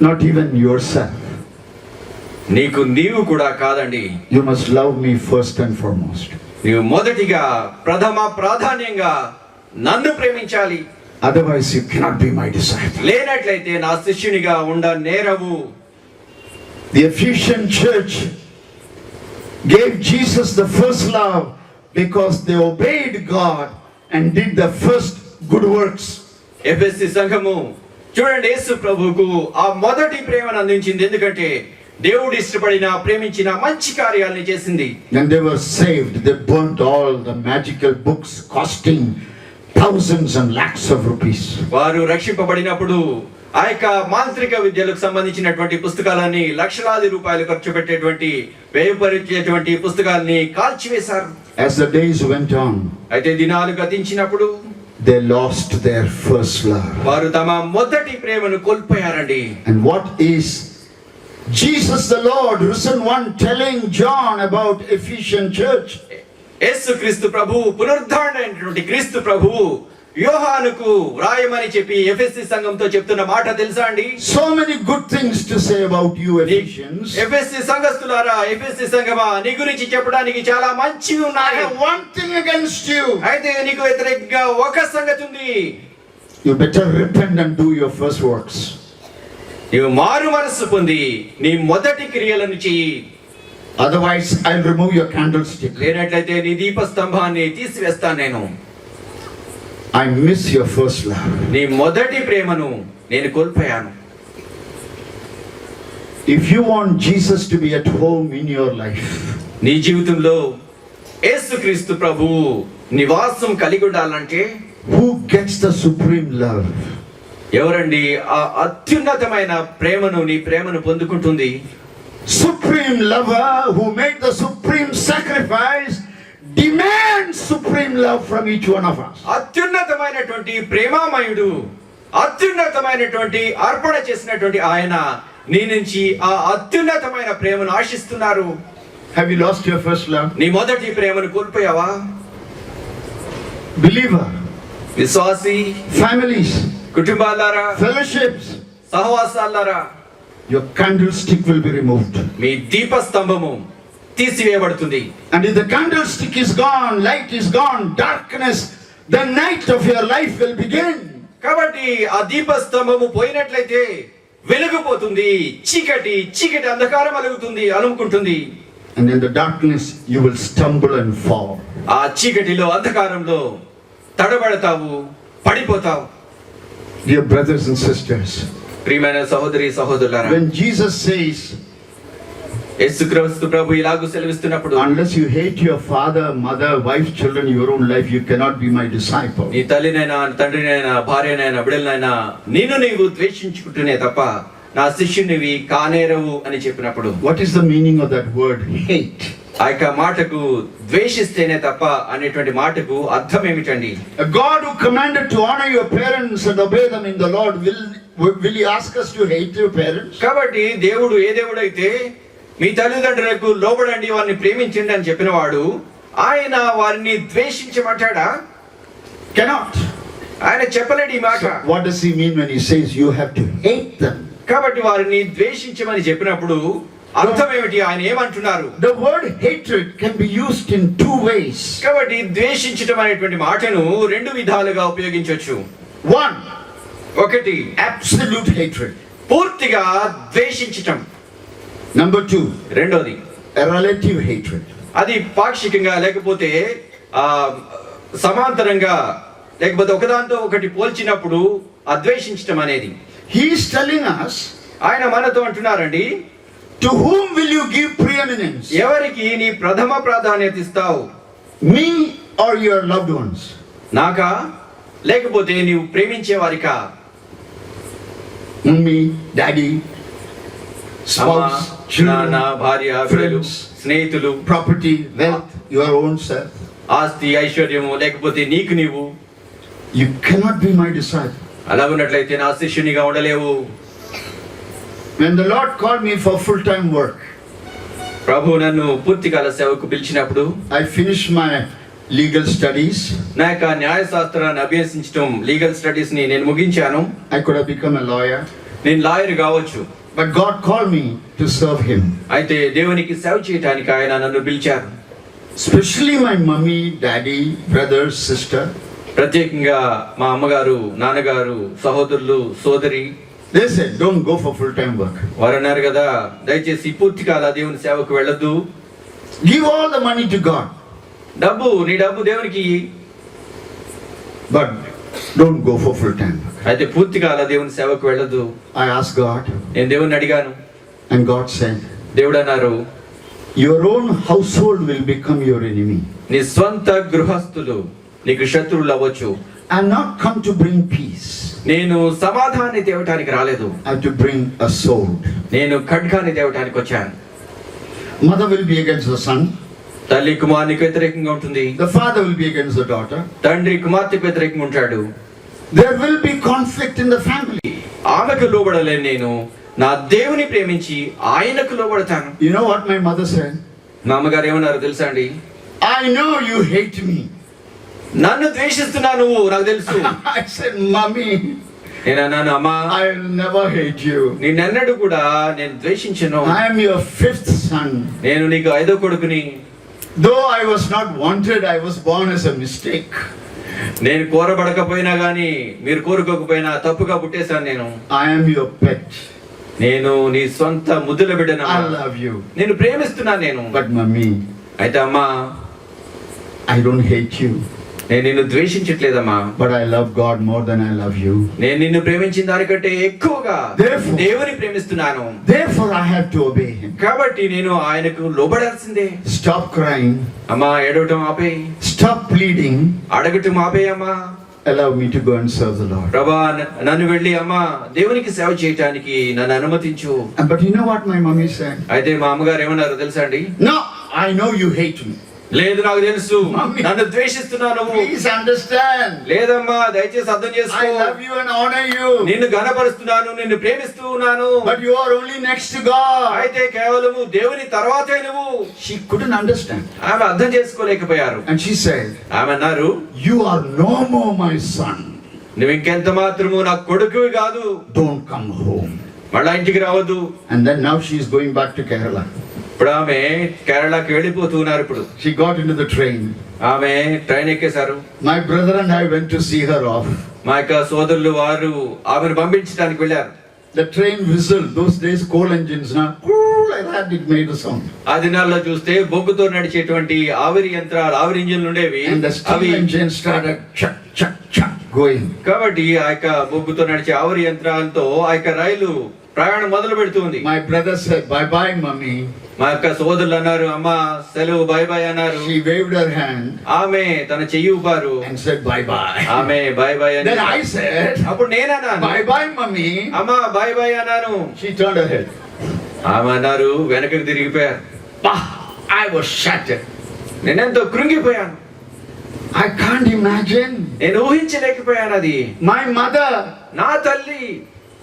not even yourself. నీవు కూడా కాదండి. You must love me first and foremost. నీవు మొదటిగా ప్రథమ ప్రాధాన్యంగా నన్ను ప్రేమించాలి. Otherwise you cannot be my disciple. లేనట్లయితే నా శిష్యునిగా నేరవు. The Ephesian church gave Jesus the first love because they obeyed God and did the first good works. ఎఫెసీ సంఘము చూడండి, యేసు ప్రభువుకు ఆ మొదటి ప్రేమను అందించింది. ఎందుకంటే దేవుడు ఇష్టపడిన ప్రేమించిన మంచి కార్యాలను చేసింది. When they were saved, they burnt all the magical books costing thousands and lakhs of rupees. వారు రక్షింపబడినప్పుడు ఆ యొక్క మాంత్రిక విద్యలకు సంబంధించినటువంటి పుస్తకాలని లక్షలాది రూపాయలు ఖర్చు పెట్టేటువంటి వ్యయపరిచేటువంటి పుస్తకాలని కాల్చివేశారు. As the days went on, అయితే దినాలు గతించినప్పుడు they lost their first love. వారు తమ మొదటి ప్రేమను కోల్పోయారండి. And what is Jesus the Lord, risen one, telling John about Ephesian church? యేసు క్రీస్తు ప్రభు, పునరుద్ధారణమైనటువంటి క్రీస్తు ప్రభు యోహానుకు రాయమని చెప్పి ఎఫెసీ సంఘంతో చెప్తున్న మాట తెలుసా అండి? So many good things to say about you, Ephesians. ఎఫెసీ సంఘస్థులారా, ఎఫెసీ సంఘమా, నీ గురించి చెప్పడానికి చాలా మంచివి I ఉన్నాయి. have one thing against you. అయితే నీకు వ్యతిరేకంగా ఒక సంగతి ఉంది. You better repent and do your first works. నీవు మారు మనస్సు పొంది నీ మొదటి క్రియలను చెయ్యి. Otherwise, I'll remove your candlestick. లేనట్లయితే నీ దీపస్తంభాన్ని తీసివేస్తాను నేను. I miss your first love. నీ మొదటి ప్రేమను నేను కోల్పోయాను. If you want Jesus to be at home in your life, నీ జీవితంలో యేసుక్రీస్తు ప్రభువు నివాసం కలిగి ఉండాలంటే who gets the supreme love? ఎవరండి ఆ అత్యున్నతమైన ప్రేమను, నీ ప్రేమను పొందుకుంటుంది? Supreme lover who made the supreme sacrifice demands supreme love from each one of us. అత్యున్నతమైనటువంటి ప్రేమామయుడు, అత్యున్నతమైనటువంటి అర్పణ చేసినటువంటి ఆయన నీ నుంచి ఆ అత్యున్నతమైన ప్రేమను ఆశిస్తున్నారు. Have you lost your first love? నీ మొదటి ప్రేమను కోల్పోయావా? Believer, విశ్వాసి, families, కుటుంబాలారా, fellowships, సహవాసాలారా, your candlestick will be removed. మీ దీపస్తంభము తీసివేయబడుతుంది. And if the candlestick is gone, light is gone, darkness, the night of your life will begin. కాబట్టి ఆ దీపస్తంభము పోయినట్లయితే వెలుగుపోతుంది, చీకటి అంధకారం అలుముకుంటుంది. And in the darkness you will stumble and fall. ఆ చీకటిలో, అంధకారంలో తడబడతావు, పడిపోతావు. Dear brothers and sisters, ప్రియమైన సహోదరి సహోదరులారా, when Jesus says, యేసుక్రీస్తు ప్రభు ఇలాగూ సెలవిస్తున్నప్పుడు, unless you hate your father, mother, wife, children, your own life, you cannot be my disciple. నీ తల్లినైనా, తండ్రినైనా, భార్యనైనా, బిడ్డలనైనా నీవు ద్వేషించుకుంటూనే తప్ప నా శిష్యునివి కానేరవు అని చెప్పినప్పుడు, What is the meaning of that word hate? ఆ యొక్క మాటకు ద్వేషిస్తేనే తప్ప అనేటువంటి మాటకు అర్థం ఏమిటండి? A God who commanded to honor your parents and obey them in the Lord, will he ask us to hate your parents? కాబట్టి దేవుడు ఏ దేవుడైతే మీ తల్లిదండ్రులకు లోబడండి, వారిని ప్రేమించండి అని చెప్పిన వాడు, ఆయన వారిని ద్వేషించమంటాడా? Cannot. ఆయన చెప్పలేడు ఈ మాట. So what does he mean when he says you have to hate them? కాబట్టి వారిని ద్వేషించమని చెప్పినప్పుడు అర్థం ఏమిటి? ఆయన ఏమంటున్నారు? The word hatred can be used in two ways. కాబట్టి ద్వేషించడం అనేటువంటి మాటను రెండు విధాలుగా ఉపయోగించవచ్చు. One, ఒకటి absolute hatred. పూర్తిగా ద్వేషించటం. Number two, రెండోది a relative hatred. అది పాక్షికంగా, లేకపోతే సమాంతరంగా, లేకపోతే ఒకదాంతో ఒకటి పోల్చినప్పుడు అద్వేషించటం అనేది. He is telling us, ఆయన మనతో అంటున్నారండి, to whom will you give preeminence? ఎవరికి నీ ప్రథమ ప్రాధాన్యత ఇస్తావు? Me or your loved ones? నాకా, లేకపోతే నీవు ప్రేమించే వారికా? Mummy, daddy, spouse, children, నాన్న, భార్య, పిల్లలు, friends, స్నేహితులు, property, wealth, your own self. ఆస్తి, ఐశ్వర్యము, లేకపోతే నీకు నీవు. You cannot be my disciple. అలా ఉన్నట్లయితే నా శిష్యునిగా ఉండలేవు. When the Lord called me for full-time work, ప్రభు నన్ను పూర్తికాల సేవకు పిలిచినప్పుడు, I finished my legal studies. నా యొక్క న్యాయశాస్త్రాన్ని అభ్యసించడం, లీగల్ స్టడీస్ ని నేను ముగించాను. I could have become a lawyer, నేను లాయర్ కావచ్చు. but God called me to serve Him. అయితే దేవునికి సేవ చేయడానికి ఆయన నన్ను పిలిచారు. Especially my mummy, daddy, brother, sister. ప్రత్యేకంగా మా అమ్మగారు, నాన్నగారు, సహోదరులు, సోదరి, They said, don't go for full-time work. వారు అన్నారు కదా, దయచేసి పూర్తికాల దేవుని సేవకు వెళ్ళొద్దు. Give all the money to God, నీ డబ్బు దేవునికి, but don't go for full-time work. అయితే పూర్తికాల దేవుని సేవకు వెళ్ళొద్దు. I asked God, నేను దేవుని అడిగాను. and God said, దేవుడు అన్నారు, your own household will become your enemy. నీ స్వంత గృహస్థులు నీకు శత్రువులు అవ్వచ్చు. I have not come to bring peace. నేను సమాధానాన్ని తేవటానికి రాలేదు, I have to bring a sword. నేను ఖడ్గాన్ని తేవటానికి వచ్చాను. Mother will be against the son. తల్లి కుమారునికి వ్యతిరేకంగా ఉంటుంది. The father will be against the daughter. తండ్రి కుమార్తెకు వ్యతిరేకంగా ఉంటాడు. There will be conflict in the family. ఆమెకు లోబడలేను, నేను నా దేవుని ప్రేమించి ఆయనకు లోబడతాను. You know what my mother said? మా అమ్మగారు ఏమన్నారు తెలుసా అండి? I know you hate me. నన్ను ద్వేషిస్తున్నా నువ్వు, నాకు తెలుసు. I said, Mommy, నేను అన్నాను, అమ్మా, I will never hate you. నిన్నెన్నడూ కూడా నేను ద్వేషించను. I am your fifth son. నేను నీకు 5వ కొడుకుని. Though I was not wanted, I was born as a mistake. నేను కోరబడకపోయినా గానీ, మీరు కోరుకోకపోయినా తప్పుగా పుట్టేశాను నేను. I am your pet. నేను నీ సొంత ముద్దుల బిడ్డను. I love you. నేను ప్రేమిస్తున్నాను నేను. But mommy, అయితే అమ్మా, I don't hate you. నేను నిన్ను ద్వేషించట్లేదమ్మా, But I love God more than I love you. నేను నిన్ను ప్రేమించిన దానికంటే ఎక్కువగా Therefore- దేవుని ప్రేమిస్తున్నాను. Therefore I have to obey him. కాబట్టి నేను ఆయనకు లోబడాల్సిందే. Stop crying. అమ్మా, ఏడవటం ఆపే, Stop pleading. అడగటం ఆపే. అమ్మా, Allow me to go and serve the Lord. ప్రభా, నన్ను వెళ్ళి అమ్మా దేవునికి సేవ చేయటానికి నన్ను అనుమతించు. But you know what my mommy said? అయితే మా అమ్మగారు ఏమన్నారో తెలుసా అండి? No, I know you hate me. లేదు, నాకు తెలుసు మమ్మీ, నన్ను ద్వేషిస్తున్నాను. Please understand. లేదమ్మా, దయచేసి అర్థం చేసుకో. I love you and honor you. నిన్ను ఘనపరుస్తున్నాను, నిన్ను ప్రేమిస్తూ ఉన్నాను. But you are only next to God. అయితే కేవలము దేవుని తర్వాతే నువ్వు. She couldn't understand. ఆమె అర్థం చేసుకోలేకపోయారు. And she said, ఆమె అన్నారు, you are no more my son. నువ్వు ఇంకెంత మాత్రము నా కొడుకువి కాదు, Don't come home. మళ్ళా ఇంటికి రావద్దు. And then now she is going back to Kerala. ఇప్పుడు ఆమె కేరళకి వెళ్ళిపోతున్నారు. ఇప్పుడు She got into the train. ఆమె train ఎక్కేశారు. My brother and I went to see her off. మా యొక్క సోదరులు వారు ఆమెను పంపించడానికి వెళ్ళారు. The train whistled. Those days coal engines now. Like that it made a sound. ఆ దినాల్లో చూస్తే బొగ్గుతో నడిచేటువంటి ఆవిరి యంత్రాలు, ఆవిరి ఇంజిన్లు ఉండేవి. And the steam అవి engine started chuck, chuck, chuck going. కాబట్టి ఆ యొక్క బొగ్గుతో నడిచే ఆవిరి యంత్రాలతో ఆ యొక్క రైలు ప్రయాణం మొదలు పెడుతుంది. My brother said, bye bye, mommy. మా యొక్క సోదరులు అన్నారు, అమ్మా సెలవు, బై బై అన్నారు. She waved her hand ఆమె తన చెయ్యి ఊపారు. and said, bye bye. ఆమె బై బై అని. Then I said, అప్పుడు నేనన్నాను, bye bye, mommy. అమ్మా బై బై అన్నాను. She turned her head. ఆమె అన్నారు, వెనకకి తిరిగిపోయారు. Bah! I was shattered. నేనెంతో కృంగిపోయాను. I can't imagine. నేను ఊహించలేకపోయాను. అది My mother, నా తల్లి,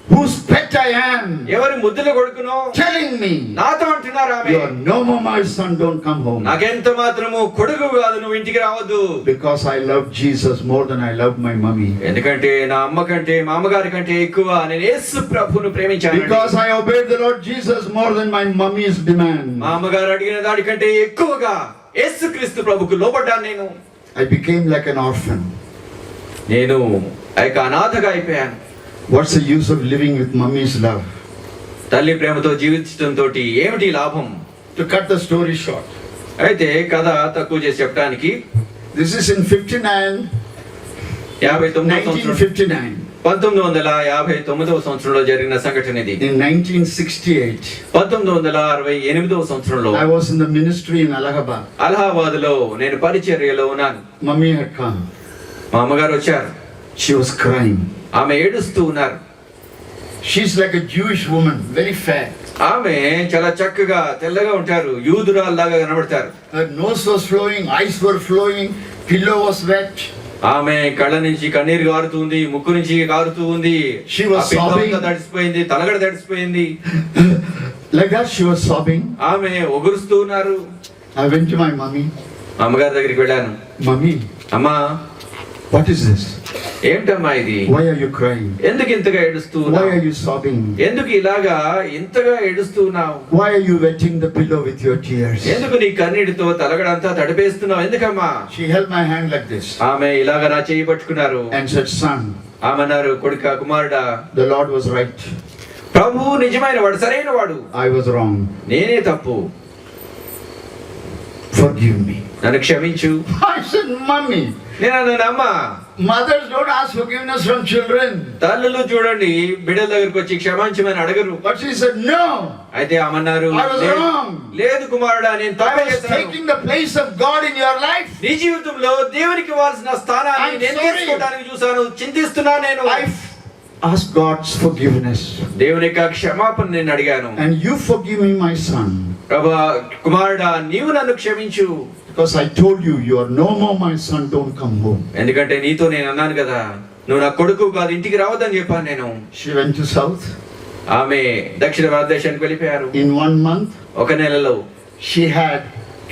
whose pet I am, ఎవరి ముద్దుల కొడుకునో telling me, నాతో అంటున్నారు ఆమె, you are no more my son, don't come home. నాకెంత మాత్రము కొడుకు కాదు, నువ్వు ఇంటికి రావద్దు. Because I love Jesus more than I love my mommy. ఎందుకంటే నా అమ్మ కంటే, మా అమ్మగారి కంటే ఎక్కువ నేను యేసు ప్రభువును ప్రేమించాను. Because I obeyed the Lord Jesus more than my mommy's demand. మా అమ్మగారు అడిగిన దానికంటే ఎక్కువగా యేసుక్రీస్తు ప్రభువుకు లోబడ్డాను. నేను I became like an orphan. నేను ఆ యొక్క అనాథగా అయిపోయాను. What's the use of living with mommy's love? తల్లి ప్రేమతో జీవించడంతో ఏమిటి లాభం? To cut the story short, అయితే కథ తక్కువ చేసి చెప్పడానికి, this is in 1959. 1959వ సంవత్సరంలో జరిగిన సంఘటన ఇది. In 1968, 1968వ సంవత్సరంలో I was in the ministry in Allahabad. Allahabad లో నేను పరిచర్యలో ఉన్నాను. Mummy had come. మా అమ్మగారు వచ్చారు. She was crying. ఆమె ఏడుస్తూ ఉన్నారు. She's like a Jewish woman, very fair. ఆమె చాలా చక్కగా తెల్లగా ఉంటారు, యూదురాల్లాగా కనబడతారు. Her nose was flowing, eyes were flowing, pillow was wet. ఆమె కళ్ళ నుంచి కన్నీరు కారుతుంది, ముక్కు నుంచి కారుతూ ఉంది. She was ఆ పిల్లంతా sobbing. తడిసిపోయింది, తలగడ తడిసిపోయింది. Like that she was sobbing. ఆమె ఒగురుస్తూ ఉన్నారు. I went to my mummy. అమ్మగారి దగ్గరికి వెళ్ళాను. Mummy, అమ్మా, what is this? ఏమిటమ్మా ఇది? Why are you crying? ఎందుకు ఇంతగా ఏడుస్తూ Why ఉన్నావు? are you sobbing? ఎందుకు ఇలాగా ఇంతగా ఏడుస్తూ ఉన్నావు? Why are you wetting the pillow with your tears? ఎందుకు నీ కన్నీటితో తలగడంతా తడిపేస్తున్నావు? ఎందుకమ్మా? She held my hand like this ఆమె ఇలాగా నా చేయి పట్టుకున్నారు. and said, son, ఆమె అన్నారు, కొడుకా, కుమారుడా, the Lord was right. ప్రభువు నిజమైన వాడు, సరైన వాడు, I was wrong. నేనే తప్పు, Forgive me. నన్ను క్షమించు. I said, Mummy, నేను అన్నాను, అమ్మా, mothers don't ask forgiveness from children. తల్లులు చూడండి బిడ్డల దగ్గరికి వచ్చి క్షమించమని అడగరు. But she said, no. అయితే ఆమన్నారు, I was wrong. లేదు కుమారుడా, నేను I తప్పు was చేశాను. taking the place of God in your life. నీ జీవితంలో దేవునికి ఇవ్వాల్సిన స్థానాన్ని I'm నేను sorry. తీసుకోవడానికి చూశాను, చింతిస్తున్నా. నేను I asked God's forgiveness. దేవుని యొక్క క్షమాపణ నేను అడిగాను. And you forgive me, my son. ప్రభా, కుమారుడా, నీవు నన్ను క్షమించు. Because I told you, you are no more my son, don't come home. ఎందుకంటే నీతో నేను అన్నాను కదా, నువ్వు నా కొడుకు కాదు, ఇంటికి రావద్దని చెప్పాను నేను. She went to south. ఆమె దక్షిణ భారతదేశానికి వెళ్ళిపోయారు. In 1 month, ఒక నెలలో she had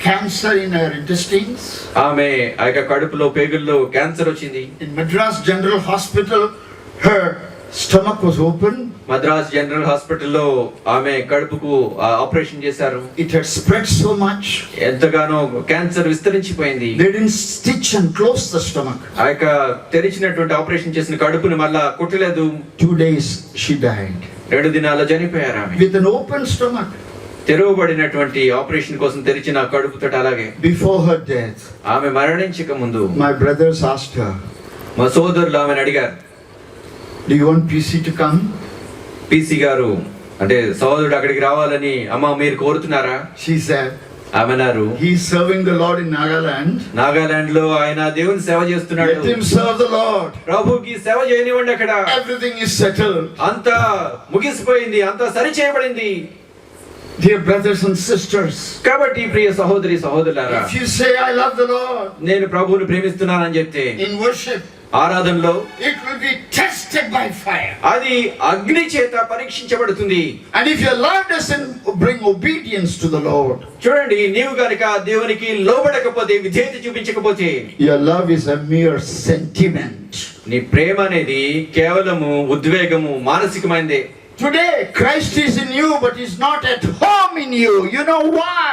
cancer in her intestines. ఆమె ఆ యొక్క కడుపులో, పేగుల్లో క్యాన్సర్ వచ్చింది. In Madras General Hospital, her stomach was open. Madras general హాస్పిటల్లో ఆమె కడుపుకు ఆపరేషన్ చేశారు. It had spread so much. ఎంతగానో cancer విస్తరించిపోయింది. They didn't stitch and close the stomach. ఆ యొక్క తెరిచినటువంటి ఆపరేషన్ చేసిన కడుపుని మళ్ళా కుట్టలేదు. 2 days she died. 2 దినాల్లో చనిపోయారు ఆమె. with an open stomach. తెరవబడినటువంటి ఆపరేషన్ కోసం తెరిచిన కడుపుతోటి అలాగే. Before her death, ఆమె మరణించక ముందు my brothers asked her, మా సోదరులు ఆమెను అడిగారు, do you want PC to come? PC గారు అంటే సోదరుడు అక్కడికి రావాలని అమ్మ మీరు కోరుతున్నారా? She said, ఆమెన్నారు, he is serving the Lord in Nagaland. Nagaland లో ఆయన దేవుని సేవ చేస్తున్నాడు. Let him serve the Lord. ప్రభుకి సేవ చేయనివ్వండి. అక్కడ Everything is settled. అంతా ముగిసిపోయింది, అంతా సరి చేయబడింది. Dear brothers and sisters, కాబట్టి ప్రియ సహోదరి సహోదరులారా, if you say I love the Lord నేను ప్రభువుని ప్రేమిస్తున్నానని చెప్తే in worship, ఆరాధనలో it will be tested by fire. అది అగ్ని చేత పరీక్షించబడుతుంది. And if your love doesn't bring obedience to the Lord, చూడండి, నీవు గనుక దేవునికి లోబడకపోతే, విధేయత చూపించకపోతే, your love is a mere sentiment. నీ ప్రేమ అనేది కేవలము ఉద్వేగము, మానసికమైనదే. Today Christ is in you but is not at home in you. You know why?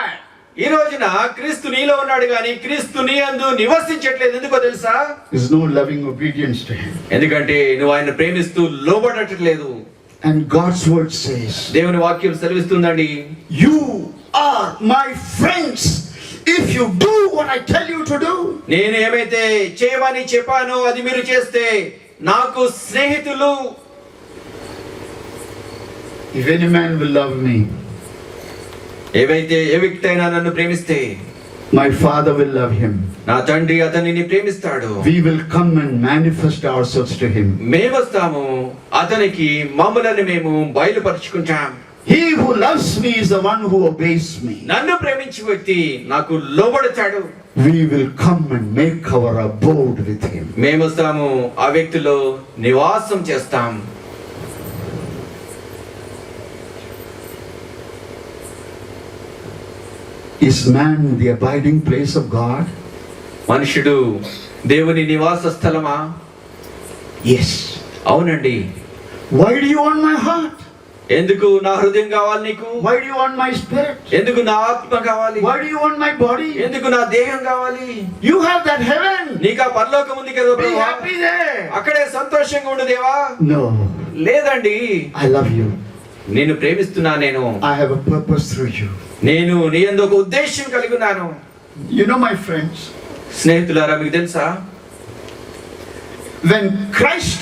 ఈ రోజున క్రీస్తు నీలో ఉన్నాడు కానీ క్రీస్తు నీ యందు నివసించట్లేదు. ఎందుకో తెలుసా? There is no loving obedience to him. ఎందుకంటే నువ్వు ఆయన ప్రేమిస్తూ లోబడట్లేదు. And God's word says, దేవుని వాక్యం సెలవిస్తుందండి, you are my friends if you do what I tell you to do. నేను ఏమైతే చేయమని చెప్పానో అది మీరు చేస్తే నాకు స్నేహితులు. If any man will love me, ఏ వ్యక్తి అయినా నన్ను ప్రేమిస్తే my Father will love him. నా తండ్రి అతనిని ప్రేమిస్తాడు. We will come and manifest ourselves to him. మేము వస్తాము, అతనికి మమ్మల్ని మేము బయలుపరుచుకుంటాం. He who loves me is the one who obeys me. నన్ను ప్రేమించే వ్యక్తి నాకు లోబడతాడు. We will come and make our abode with him. మేము వస్తాము, ఆ వ్యక్తిలో నివాసం చేస్తాం. Is man the abiding place of God? మనుషుడు దేవుని నివాస స్థలమా? Yes. అవునండి. Why do you want my heart? ఎందుకు నా హృదయం కావాలి నీకు? Why do you want my spirit? ఎందుకు నా ఆత్మ కావాలి? Why do you want my body? ఎందుకు నా దేహం కావాలి? You have that heaven. నీకు ఆ పరలోకం ఉంది కదా Be ప్రభువా, happy there. అక్కడే సంతోషంగా ఉండు దేవా. No. లేదండి, I love you. నేను ప్రేమిస్తున్నా. నేను I have a purpose through you. నేను నీ యందు ఒక ఉద్దేశం కలిగి ఉన్నాను. You know, my friends, స్నేహితులారా, మీకు తెలుసా, when Christ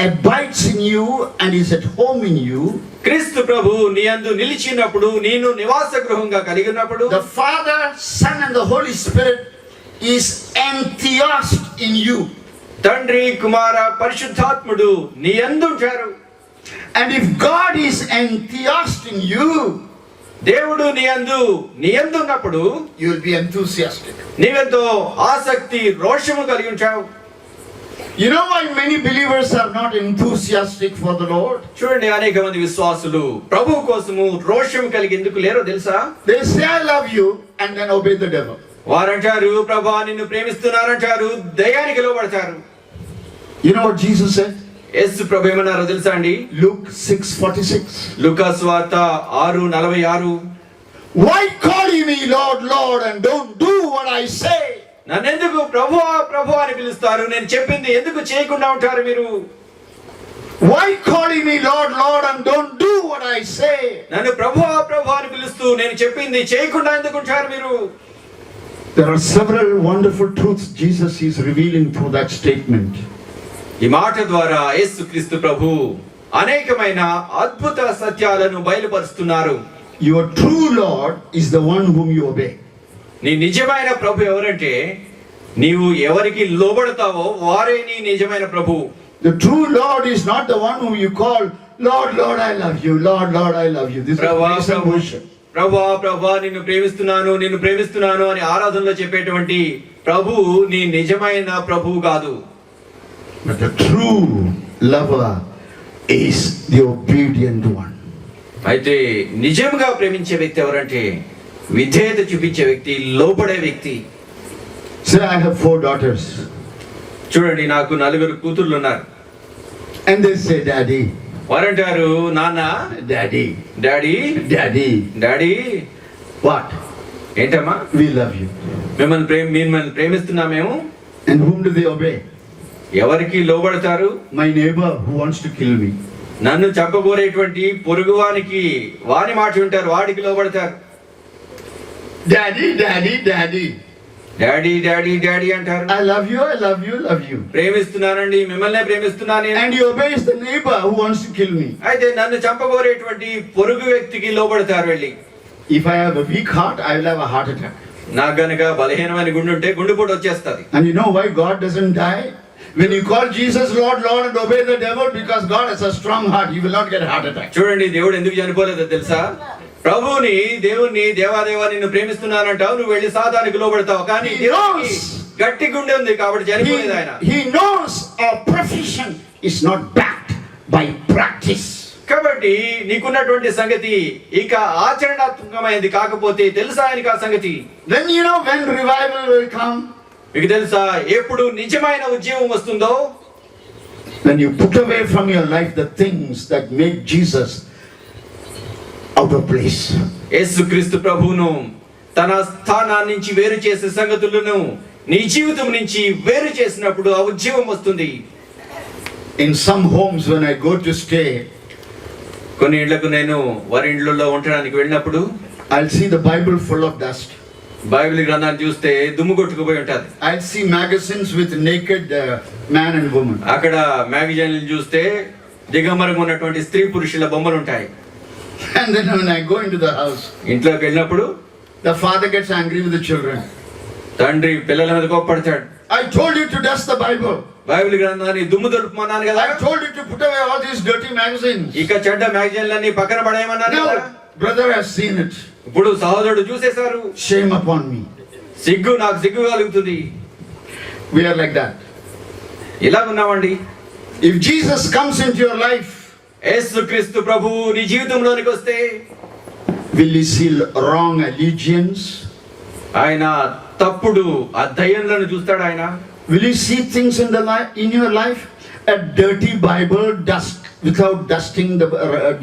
abides in you and is at home in you, క్రీస్తు ప్రభు నీ యందు నిలిచినప్పుడు, నేను నివాస గృహంగా కలిగి ఉన్నప్పుడు, the Father, Son and the Holy Spirit is enthused in you. తండ్రి కుమార పరిశుద్ధాత్ముడు నీ యందు ఉంటారు. And if God is enthused in you, దేవుడు నీ యందు ఉన్నప్పుడు you will be enthusiastic. నీవెంతో ఆసక్తి, రోషము కలిగి ఉంటావు. You know why many believers are not enthusiastic for the Lord? చూడండి, అనేక మంది విశ్వాసులు ప్రభు కోసము రోషం కలిగి ఎందుకు లేరో తెలుసా? They say I love you and then obey the devil. వారంటారు, ప్రభా నిన్ను ప్రేమిస్తున్నారంటారు, దయ్యానికి లోబడతారు. You know what Jesus said? యేసు ప్రభు ఏమన్నారో తెలుసా అండి? Luke 6:46. లూకా సువార్త 6:46. Why call you me Lord, Lord and don't do what I say? నన్నెందుకు ప్రభువా ప్రభువా అని పిలుస్తారు, నేను చెప్పింది ఎందుకు చేయకుండా ఉంటారు మీరు? Why call you me Lord, Lord and don't do what I say? నన్ను ప్రభువా ప్రభువా అని పిలుస్తూ నేను చెప్పింది చేయకుండా ఎందుకు ఉంటారు మీరు? There are several wonderful truths Jesus is revealing through that statement. ఈ మాట ద్వారా యేసుక్రీస్తు ప్రభు అనేకమైన అద్భుత సత్యాలను బయలుపరుస్తున్నారు. Your true Lord is the one whom you obey. నీ నిజమైన ప్రభు ఎవరంటే, నీవు ఎవరికి లోబడతావో వారే నీ నిజమైన ప్రభు. The true Lord is not the one whom you call Lord, Lord I love you, Lord, Lord I love you. This is praise and worship. ప్రభా ప్రభా నిన్ను ప్రేమిస్తున్నాను అని ఆరాధనలో చెప్పేటువంటి ప్రభు నీ నిజమైన ప్రభువు కాదు. But the true lover is the obedient one. అయితే నిజంగా ప్రేమించే వ్యక్తి ఎవరంటే, విధేయత చూపించే వ్యక్తి, లోబడే వ్యక్తి. Say I have 4 daughters. చూడండి, నాకు 4 కూతుర్లు ఉన్నారు. And they say daddy. వారంటారు, నాన్న, Daddy. Daddy Daddy. Daddy. What? ఏంటమ్మా? We love you. మిమ్మల్ని ప్రేమిస్తున్నా మేము. And whom do they obey? ఎవరికి లోబడతారు? My neighbor who wants to kill me. నన్ను చంపగోరేటువంటి పొరుగువానికి వాని మాట వింటారు, వాడికి లోబడతారు. Daddy, daddy, daddy. Daddy daddy daddy అంటారు. I love you, I love you, love you. ప్రేమిస్తున్నానండి, మిమ్మల్నే ప్రేమిస్తున్నాను. And he obeys the neighbor who wants to kill me. అయితే నన్ను చంపగోరేటువంటి పొరుగు వ్యక్తికి లోబడతారు వెళ్ళి. If I have a weak heart, I will have a heart attack. నాకు గనుక బలహీనమైన గుండె ఉంటే గుండెపోటు వచ్చేస్తది. And you know why God doesn't die? When you call Jesus Lord, Lord and obey the devil, because God has a strong heart, he will not get a heart attack. చూడండి, దేవుడు ఎందుకు చనిపోలేదో తెలుసా? ప్రభువుని, దేవుణ్ణి, దేవాదేవా నిన్ను ప్రేమిస్తున్నానంటావు, నువ్వు వెళ్ళి సాతానికి లోబడతావు, కానీ దేవునికి గట్టి గుండె ఉంది కాబట్టి చనిపోలేదు ఆయన. He knows our profession is not backed by practice. కాబట్టి నీకున్నటువంటి సంగతి ఇక ఆచరణాత్మకమైనది కాకపోతే తెలుసా ఆయనకి ఆ సంగతి. Then you know when revival will come. మీకు తెలుసా ఎప్పుడు నిజమైన ఉద్యమం వస్తుందో? When you put away from your life the things that make Jesus out of place. యేసుక్రీస్తు ప్రభువును తన స్థానాన్ని నుంచి వేరు చేసే సంగతులను నీ జీవితం నుంచి వేరు చేసినప్పుడు ఆ ఉద్యమం వస్తుంది. In some homes when I go to stay, కొన్ని ఇళ్లకు నేను వారి ఇళ్లలో ఉండడానికి వెళ్ళినప్పుడు I'll see the Bible full of dust. Bible గ్రంథాన్ని చూస్తే దుమ్ము కొట్టుకుపోయి ఉంటది. I'll see magazines with naked man and woman. అక్కడ మ్యాగజైన్లు చూస్తే దిగంబరంగా ఉన్నటువంటి స్త్రీ పురుషుల బొమ్మలు ఉంటాయి. And then when I go into the house, ఇంట్లోకి వెళ్ళినప్పుడు the father gets angry with the children. తండ్రి పిల్లల మీద కోప్పడతాడు. I told you to dust the Bible. Bible గ్రంథాన్ని దుమ్ము దులుపుమన్నాను కదా. I told you to put away all these dirty magazines. ఇక చెడ్డ మ్యాగజైన్లన్నీ పక్కన పడేయమన్నాను Now, కదా. brother has seen it. ఇప్పుడు సహోదరుడు చూసేశారు. Shame upon me. సిగ్గు, నాకు సిగ్గు కలుగుతుంది. We are like that. ఇలా ఉన్నామండి. If Jesus comes into your life, యేసుక్రీస్తు ప్రభు నీ జీవితంలోనికి వస్తే will you see wrong allegiance? ఆయన తప్పుడు అధ్యయనాలను చూస్తాడు ఆయన. Will you see things in your life, a dirty Bible, dust without dusting the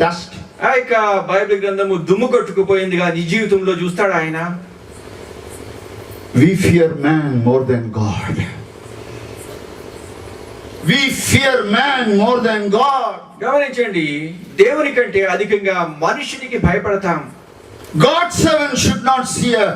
dust? ఆ యొక్క బైబిల్ గ్రంథము దుమ్ము కొట్టుకుపోయిందిగా నీ జీవితంలో చూస్తాడు ఆయన. We fear man more than God. We fear man more than God. గమనించండి, దేవుని కంటే అధికంగా మనుషునికి భయపడతాం. God's servant should not see a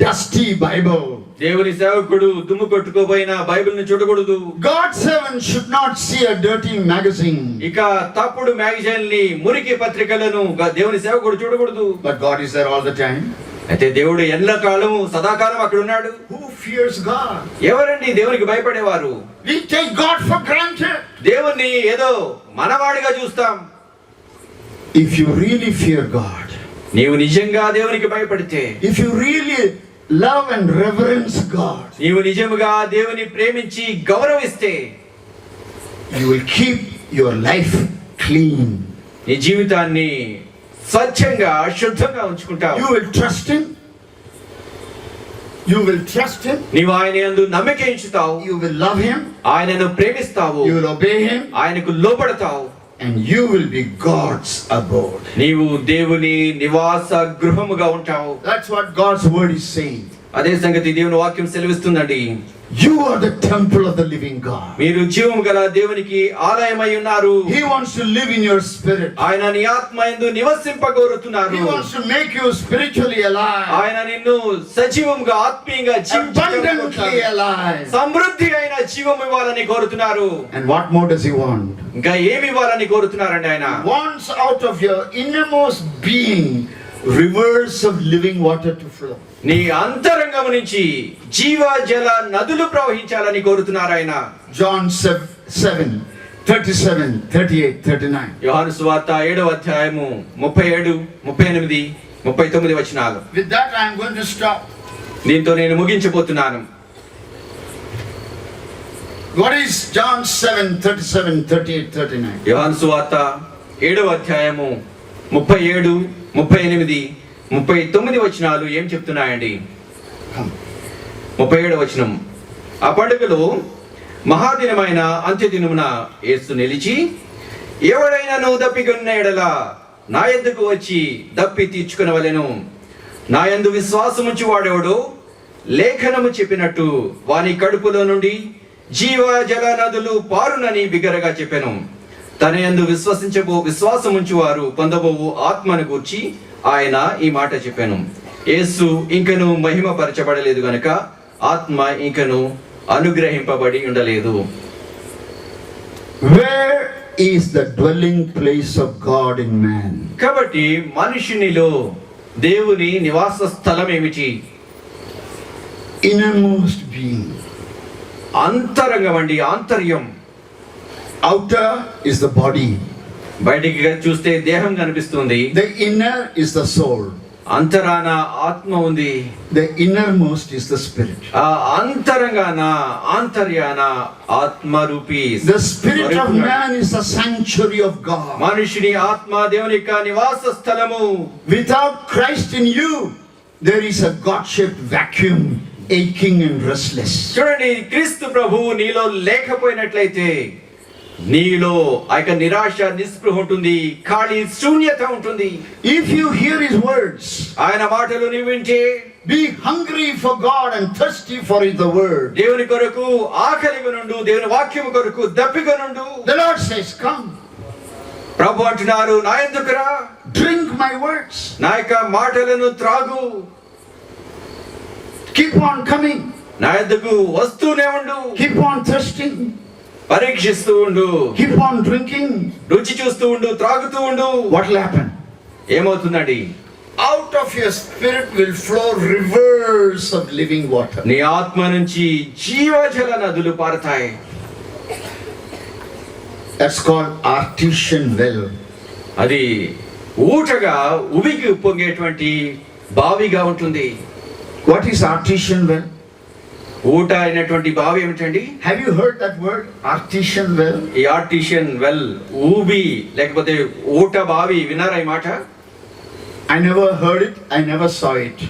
dusty Bible. దేవుని సేవకుడు దుమ్ము కొట్టుకోపోయిన బైబిల్ ని చూడకూడదు. God's servant should not see a dirty magazine. ఇక తప్పుడు మ్యాగజైన్ ని, మురికి పత్రికలను దేవుని సేవకుడు చూడకూడదు. But God is there all the time. అయితే దేవుడు ఎల్లకాలము సదాకాలం అక్కడ ఉన్నాడు. Who fears God? ఎవరండి దేవునికి భయపడేవారు? We take God for granted. దేవుణ్ణి ఏదో మనవాడిగా చూస్తాం. If you really fear God, నీవు నిజంగా దేవునికి భయపడితే, if you really love and reverence God, నీవు నిజముగా దేవుని ప్రేమించి గౌరవిస్తే, you will keep your life clean. నీ జీవితాన్ని స్వచ్ఛంగా శుద్ధంగా ఉంచుకుంటావు. You will trust Him. You will trust Him. నీవు ఆయన యందు నమ్మిక ఉంచుతావు. You will love Him. ఆయనను ప్రేమిస్తావు. You will obey Him. ఆయనకు లోబడతావు. And you will be God's abode. నీవు దేవుని నివాస గృహముగా ఉంటావు. That's what God's word is saying. అదే సంగతి దేవుని వాక్యం సెలవిస్తుందండి. You are the temple of the living God. మీరు జీవము గల దేవునికి ఆలయమై ఉన్నారు. He wants to live in your spirit. ఆయన నీ ఆత్మ యందు నివసింపగోరుతున్నారు. He wants to make you spiritually alive. ఆయన నిన్ను సజీవంగా, ఆత్మీయంగా Abundantly alive. సమృద్ధి అయిన జీవం ఇవ్వాలని కోరుతున్నారు. And what more does He want? ఇంకా ఏమి ఇవ్వాలని కోరుతున్నారండి ఆయన? He wants out of your innermost being rivers of living water to flow. నీ అంతరంగం నుంచి జీవ జల నదులు ప్రవహించాలని కోరుతున్నారు ఆయన. John 7, 37, 38, 39. యోహాను సువార్త 7వ అధ్యాయము 37, 38, 39 వచనాలు. With that I am going to stop. దీంతో నేను ముగించబోతున్నాను. What is John 7, 37, 38, 39? యోహాను సువార్త 7వ అధ్యాయము 37, 38, 39 వచనాలు ఏం చెప్తున్నాయండి? 37వ వచనం. ఆ పండుగలో మహాదినమైన అంత్యదినమున యేసు నిలిచి, ఎవడైనాను దప్పికొన్న ఎడల నా యొద్దకు వచ్చి దప్పి తీర్చుకొనవలెను. నా యందు విశ్వాసముంచి వాడెవడో లేఖనము చెప్పినట్టు వాని కడుపులో నుండి జీవ జల నదులు పారునని బిగ్గరగా చెప్పెను. తన యందు విశ్వాసముంచు వారు పొందబోవు ఆత్మను గూర్చి ఆయన ఈ మాట చెప్పాను. యేసు ఇంకను మహిమ పరచబడలేదు గనుక ఆత్మ ఇంకను అనుగ్రహింపబడి ఉండలేదు. Where is the dwelling place of God in man? కాబట్టి మనుషునిలో దేవుని నివాస స్థలం ఏమిటి? Innermost being. అంతరంగం అండి, ఆంతర్యం. Outer is the body. బయటికి చూస్తే దేహం కనిపిస్తుంది. The inner is the soul. అంతరాన ఆత్మ ఉంది. The innermost is the spirit. ఆ అంతరంగాన ఆంతర్యాన ఆత్మ rupee. The spirit of man is the sanctuary of God. మనుషుని ఆత్మ దేవుని యొక్క నివాస స్థలము. Without Christ in you, there is a God-shaped vacuum, aching and restless. చూడండి, క్రీస్తు ప్రభువు నీలో లేకపోయినట్లయితే నీలో ఆ యొక్క నిరాశ, నిస్పృహ ఉంటుంది, ఖాళీ శూన్యత ఉంటుంది. If you hear his words, ఆయన మాటలు నీవు వింటే, be hungry for God and thirsty for the word. దేవుని కొరకు ఆకలిగా నుండు, దేవుని వాక్యము కొరకు దప్పిగా నుండు. The Lord says, come. ప్రభు అంటున్నారు, నా యందుకు రా, drink my words. నా యొక్క మాటలను త్రాగు. Keep on coming. నా యందుకు వస్తూనే ఉండు. Keep on thirsting. పరీక్షిస్తూ ఉండు. Keep on drinking. రుచి చూస్తూ ఉండు, త్రాగుతూ ఉండు. What will happen? ఏమవుతుందండి? Out of your spirit will flow rivers of living water. నీ ఆత్మ నుంచి జీవజల నదులు పారుతాయి. That's called artesian well. అది ఊటగా ఉబికి ఉప్పొంగేటువంటి బావిగా ఉంటుంది. What is artesian well? ఊట అయినటువంటి బావి ఏమిటండి? Have you heard that word, artesian well? ఈ ఆర్టిషియన్ వెల్, ఊబి లేకపోతే ఊట బావి విన్నారా ఈ మాట? I never heard it, I never saw it.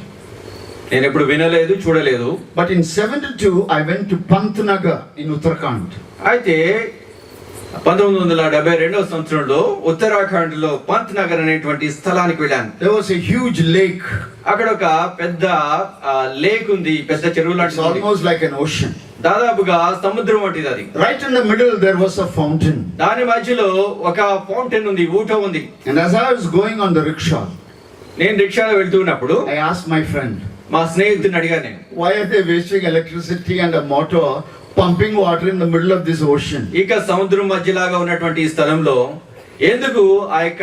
నేను ఎప్పుడు వినలేదు, చూడలేదు. But in 72 I went to Pantnagar in Uttarakhand. అయితే 1972 సంవత్సరంలో ఉత్తరాఖండ్ లో పంత్ నగర్ అనేటువంటి స్థలానికి వెళ్ళాను. There was a huge lake. అక్కడ ఒక పెద్ద లేక్ ఉంది, పెద్ద చెరువు It's లాంటిది. almost like an ocean. దాదాపుగా సముద్రం వంటిది అది. Right in the middle there was a fountain. దాని మధ్యలో ఒక ఫౌంటైన్ ఉంది, ఊట ఉంది. And as I was going on the rickshaw, నేను రిక్షాలో వెళ్తున్నప్పుడు I asked my friend, మా స్నేహితుడిని అడిగాను నేను, why are they wasting electricity and a motor pumping water in the middle of this ocean? ఇక సముద్రం మధ్యలాగా ఉన్నటువంటి ఈ స్థలంలో ఎందుకు ఆ యొక్క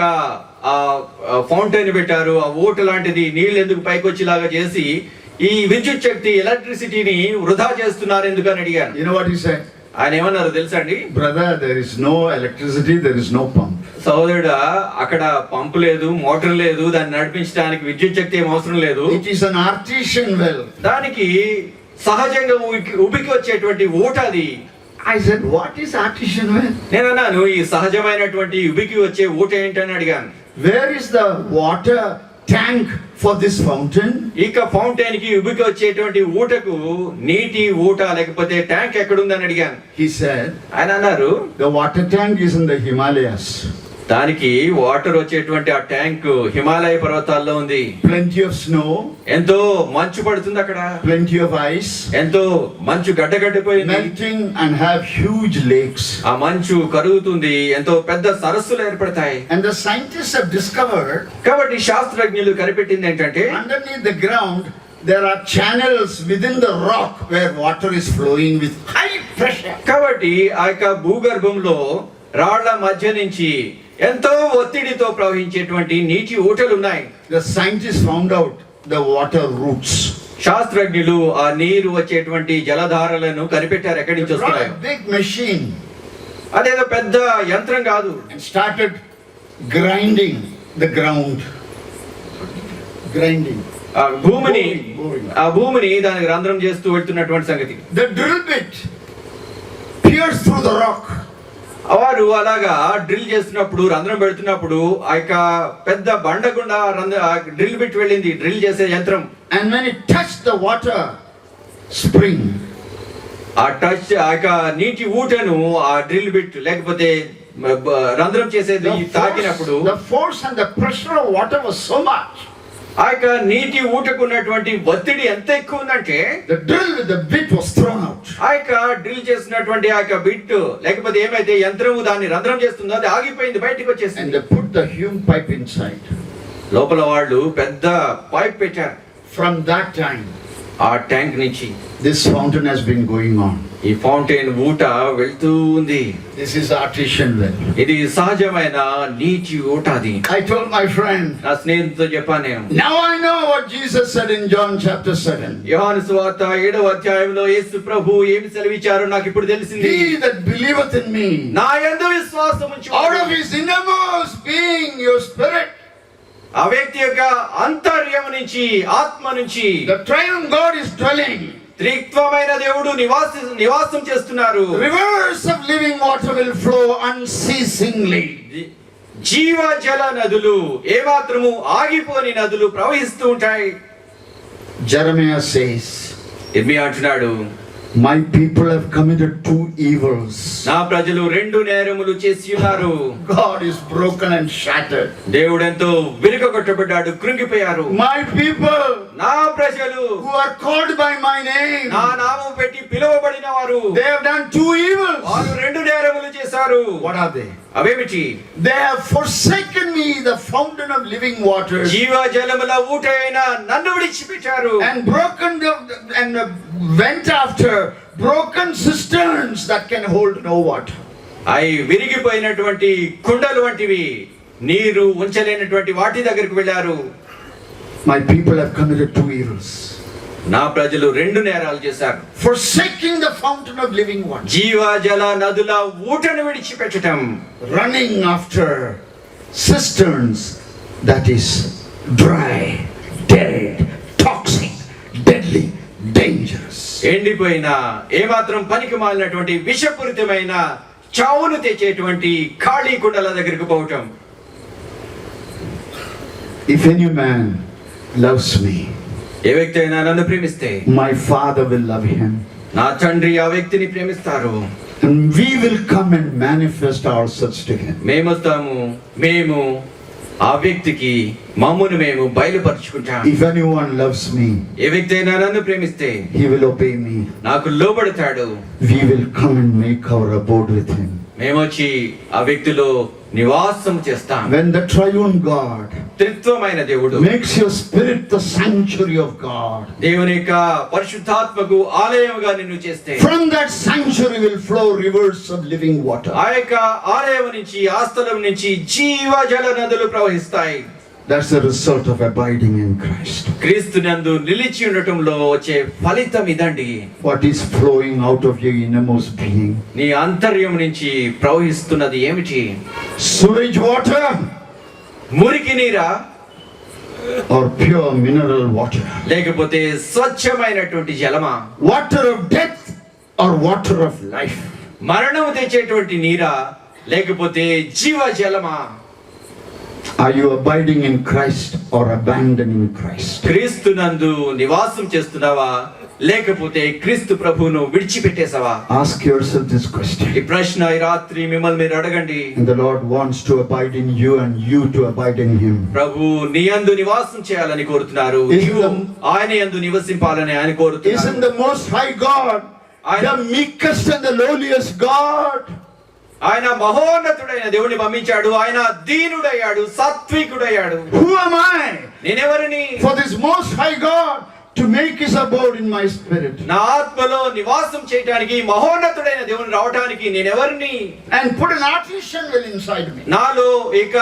ఫౌంటైన్ పెట్టారు, ఆ ఊట లాంటిది నీళ్ళు ఎందుకు పైకి వచ్చేలాగా చేసి ఈ విద్యుత్ శక్తి, ఎలక్ట్రిసిటీని వృధా చేస్తున్నారు ఎందుకు అని అడిగాను. You know what he said? ఆయన ఏమన్నారు తెలుసా అండి? Brother, there is no electricity, there is no pump. సోదరుడా, అక్కడ పంపు లేదు, మోటార్ లేదు, దాన్ని నడిపించడానికి విద్యుత్ శక్తి ఏం అవసరం లేదు. It is an artesian well. దానికి సహజంగా ఉబికి వచ్చేటువంటి ఊట అది. I said, what is artesian well? నేను అన్నాను, ఈ సహజమైనటువంటి ఉబికి వచ్చే ఊట ఏంటని అడిగాను. Where is the water tank for this fountain? ఇక ఫౌంటైన్ కి ఉబికి వచ్చేటువంటి ఊటకు నీటి ఊట లేకపోతే ట్యాంక్ ఎక్కడుందని అడిగాను. He said, ఆయన అన్నారు, the water tank is in the Himalayas. దానికి వాటర్ వచ్చేటువంటి ఆ ట్యాంక్ హిమాలయ పర్వతాల్లో ఉంది. Plenty of snow. ఎంతో మంచు పడుతుంది అక్కడ. Plenty of ice. ఎంతో మంచు గడ్డగడ్డిపోయింది. Melting and have huge lakes. ఆ మంచు కరుగుతుంది, ఎంతో పెద్ద సరస్సులు ఏర్పడతాయి. And the scientists have discovered, కాబట్టి శాస్త్రజ్ఞులు కనిపెట్టింది ఏంటంటే, underneath the ground there are channels within the rock where water is flowing with high pressure. కాబట్టి ఆ యొక్క భూగర్భంలో రాళ్ల మధ్య నుంచి ఎంతో ఒత్తిడితో ప్రవహించేటువంటి నీటి ఊటలు ఉన్నాయి. The scientists found out the water roots. శాస్త్రజ్ఞులు ఆ నీరు వచ్చేటువంటి జలధారలను కనిపెట్టారు, ఎక్కడి నుంచి వస్తున్నాయి. Big machine. అదేదో పెద్ద యంత్రం కాదు. And started grinding the ground. Grinding. ఆ భూమిని దానికి రంధ్రం చేస్తూ వెళ్తున్నటువంటి సంగతి. The drill bit pierced through the rock. వారు అలాగా డ్రిల్ చేస్తున్నప్పుడు, రంధ్రం పెడుతున్నప్పుడు ఆ యొక్క పెద్ద బండ గుండా డ్రిల్ బిట్ వెళ్ళింది, డ్రిల్ చేసే యంత్రం. And when it touched the water spring, ఆ యొక్క నీటి ఊటను ఆ డ్రిల్ బిట్ లేకపోతే రంధ్రం చేసేది తాకినప్పుడు the force and the pressure of water was so much. ఆ ఆ యొక్క నీటి ఊటకున్నటువంటి ఒత్తిడి ఎంత ఎక్కువ ఉందంటే the drill with the bit was thrown out. ఆ యొక్క డ్రిల్ చేసినటువంటి ఆ యొక్క బిట్ లేకపోతే ఏమైతే యంత్రము దాన్ని రంధ్రం చేస్తుందో అది ఆగిపోయింది, బయటికి And వచ్చేసింది. they put the Hume pipe inside. లోపల వాళ్ళు పెద్ద పైప్ పెట్టారు. From that time, ఆ ట్యాంక్ నుంచి this fountain has been going on. ఈ ఫౌంటైన్ ఊట వెళ్తూ ఉంది. This is artesian well. ఇది సహజమైన నీటి ఊట. అది I told my friend, నా స్నేహితుతో చెప్పాను నేను. now I know what Jesus said in John chapter 7. యోహాను సువార్త 7వ అధ్యాయంలో యేసు ప్రభు ఏమి సెలవిచ్చారో నాకు ఇప్పుడు తెలిసింది. He that believeth in me, నా యందు విశ్వాసం ఉంచు, out of his innermost being, your spirit, ఆ వ్యక్తి యొక్క అంతర్యం నుంచి, ఆత్మ నుంచి the triune God is dwelling. త్రిత్వమైన దేవుడు నివాసం చేస్తున్నారు. Rivers of living water will flow unceasingly. జీవ జల నదులు, ఏమాత్రము ఆగిపోని నదులు ప్రవహిస్తూ ఉంటాయి. Jeremiah says, ఇర్మియా అంటున్నాడు, my people have committed two evils. నా ప్రజలు రెండు నేరములు చేసి ఉన్నారు. God is broken and shattered. దేవుడు ఎంతో విరుగగొట్టబడ్డాడు, కృంగిపోయారు. My people నా ప్రజలు who are called by my name, నా నామం పెట్టి పిలువబడిన వారు, they have done two evils. వారు రెండు నేరములు చేశారు. What are they? అవేమిటి? They have forsaken me, the fountain of living waters, జీవ జలముల ఊట అయిన నన్ను విడిచిపెట్టారు. and went after broken cisterns that can hold no water. అవి విరిగిపోయినటువంటి కుండలు వంటివి, నీరు ఉంచలేనటువంటి వాటి దగ్గరికి వెళ్ళారు. My people have committed two evils. నా ప్రజలు రెండు నేరాలు చేశారు. Forsaking the fountain of living water, జీవ జల నదుల ఊటను విడిచిపెట్టడం, running after cisterns that is dry, dead, toxic, deadly, dangerous. ఎండిపోయిన ఏమాత్రం పనికి మాలినటువంటి విషపూరితమైన చావును తెచ్చేటువంటి ఖాళీ కుండల దగ్గరికి పోవటం. If any man loves me, ఏ వ్యక్తి అయినా నన్ను ప్రేమిస్తే my Father will love him, నా తండ్రి ఆ వ్యక్తిని ప్రేమిస్తారు. and we will come and manifest ourselves to him. మేము ఆ వ్యక్తికి మమ్మును మేము బయలుపరుచుకుంటాం. If anyone loves me, ఏ వ్యక్తి అయినా నన్ను ప్రేమిస్తే he will obey me. నాకు లోబడతాడు. We will come and make our abode with him. మేమొచ్చి ఆ వ్యక్తిలో నివాసం చేస్తాం. When the triune God త్రిత్వమైన దేవుడు makes your spirit the sanctuary of God, దేవుని యొక్క పరిశుద్ధాత్మకు ఆలయముగా నిన్ను చేస్తే, from that sanctuary will flow rivers of living water. ఆ యొక్క ఆలయం నుంచి, ఆ స్థలం నుంచి జీవ జల నదులు ప్రవహిస్తాయి. That's the result of abiding in Christ. క్రీస్తునందు నిలిచి ఉండటంలో వచ్చే ఫలితం ఇదండి. What is flowing out of your innermost being? నీ అంతర్యం నుంచి ప్రవహిస్తున్నది ఏమిటి? Sewage water మురికి నీరా, or pure mineral water? లేకపోతే స్వచ్ఛమైనటువంటి జలమా? Water of death or water of life? మరణం తెచ్చేటువంటి నీరా, లేకపోతే జీవ జలమా? Are you abiding in Christ or abandoning Christ? క్రీస్తునందు నివాసం చేస్తున్నావా, లేకపోతే క్రీస్తు ప్రభువును విడిచిపెట్టేసావా? Ask yourself this question. ఈ ప్రశ్న ఈ రాత్రి మిమ్మల్ని మీరు అడగండి. And the Lord wants to abide in you and you to abide in him. ప్రభు నీ యందు నివాసం చేయాలని కోరుతున్నారు. ఆయన యందు నివసింపాలని ఆయన కోరుతున్నారు. Isn't the most high God the meekest and the lowliest God? ఆయన మహోన్నతుడైన దేవుని పంపించాడు. ఆయన దీనుడయ్యాడు, సాత్వికుడయ్యాడు. Who am I? నేనెవరిని? For this most high God to make his abode in my spirit. నా ఆత్మలో నివాసం చేయడానికి, మహోన్నతుడైన దేవుని రావడానికి నేనెవరిని? And put an artesian well inside me. నాలో ఇక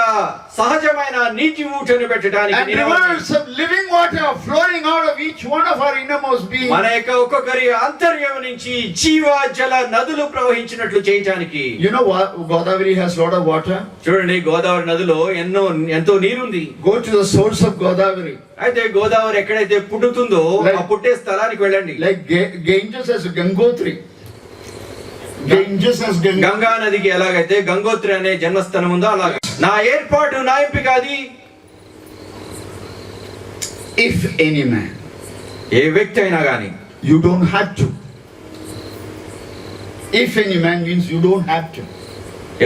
సహజమైన నీటి ఊటను పెట్టడానికి And rivers of living water flowing out of each one of our innermost being. మన యొక్క ఒక్కొక్కరి అంతర్యం నుంచి జీవ జల నదులు ప్రవహించినట్లు చేయడానికి. You know what? Godavari has lot of water. చూడండి, గోదావరి నదిలో ఎంతో నీరుంది. Go to the source of Godavari. అయితే గోదావరి ఎక్కడైతే పుట్టుతుందో ఆ పుట్టే స్థలానికి వెళ్ళండి. Like Ganges has Gangotri. Ganges has Ganga నదికి ఎలాగైతే గంగోత్రి అనే జన్మస్థానం ఉందో అలాగా నా ఏర్పాటు, నా ఎంపిక అది. If any man, ఏ వ్యక్తి అయినా గాని, you don't have to. If any man means you don't have to.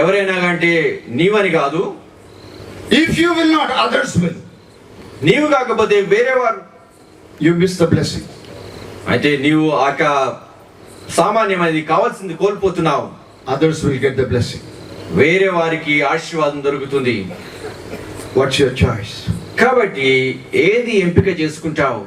ఎవరైనా అంటే నీవని కాదు. If you will not, others will. నీవు కాకపోతే వేరేవారు, you miss the blessing. అయితే నీవు సామాన్యమైనది కావాల్సింది కోల్పోతున్నావు. Others will get the blessing. వేరే వారికి ఆశీర్వాదం దొరుకుతుంది. What's your choice? కాబట్టి ఏది ఎంపిక చేసుకుంటావు?